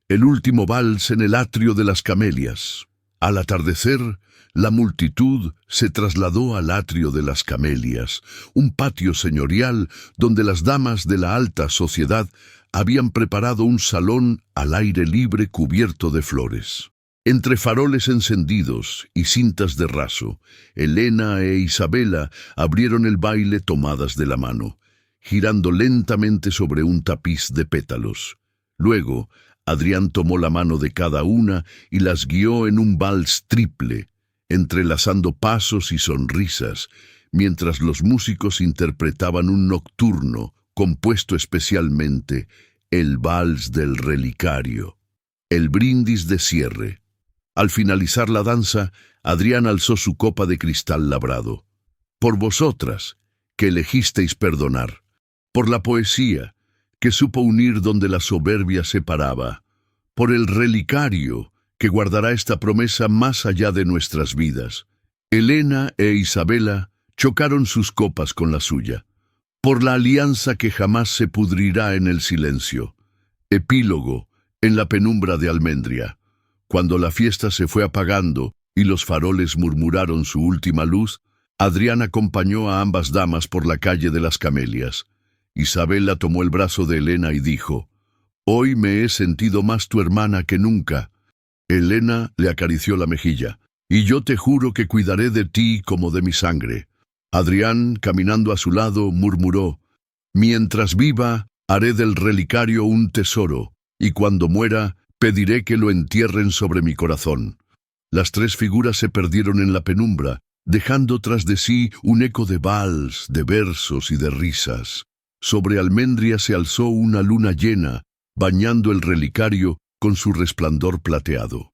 El último vals en el atrio de las camelias. Al atardecer, la multitud se trasladó al atrio de las camelias, un patio señorial donde las damas de la alta sociedad habían preparado un salón al aire libre cubierto de flores. Entre faroles encendidos y cintas de raso, Elena e Isabela abrieron el baile tomadas de la mano, girando lentamente sobre un tapiz de pétalos. Luego, Adrián tomó la mano de cada una y las guió en un vals triple, entrelazando pasos y sonrisas, mientras los músicos interpretaban un nocturno compuesto especialmente, el vals del relicario, el brindis de cierre. Al finalizar la danza, Adrián alzó su copa de cristal labrado. Por vosotras, que elegisteis perdonar, por la poesía, que supo unir donde la soberbia separaba, por el relicario, que guardará esta promesa más allá de nuestras vidas. Elena e Isabela chocaron sus copas con la suya, por la alianza que jamás se pudrirá en el silencio. Epílogo, en la penumbra de Almendria. Cuando la fiesta se fue apagando y los faroles murmuraron su última luz, Adrián acompañó a ambas damas por la calle de las Camelias. Isabela tomó el brazo de Elena y dijo: «Hoy me he sentido más tu hermana que nunca». Elena le acarició la mejilla: «Y yo te juro que cuidaré de ti como de mi sangre». Adrián, caminando a su lado, murmuró: «Mientras viva, haré del relicario un tesoro, y cuando muera, pediré que lo entierren sobre mi corazón». Las tres figuras se perdieron en la penumbra, dejando tras de sí un eco de vals, de versos y de risas. Sobre Almendria se alzó una luna llena, bañando el relicario con su resplandor plateado.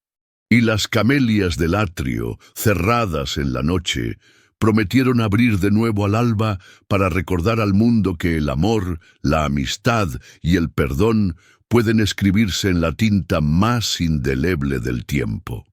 Y las camelias del atrio, cerradas en la noche, prometieron abrir de nuevo al alba para recordar al mundo que el amor, la amistad y el perdón pueden escribirse en la tinta más indeleble del tiempo.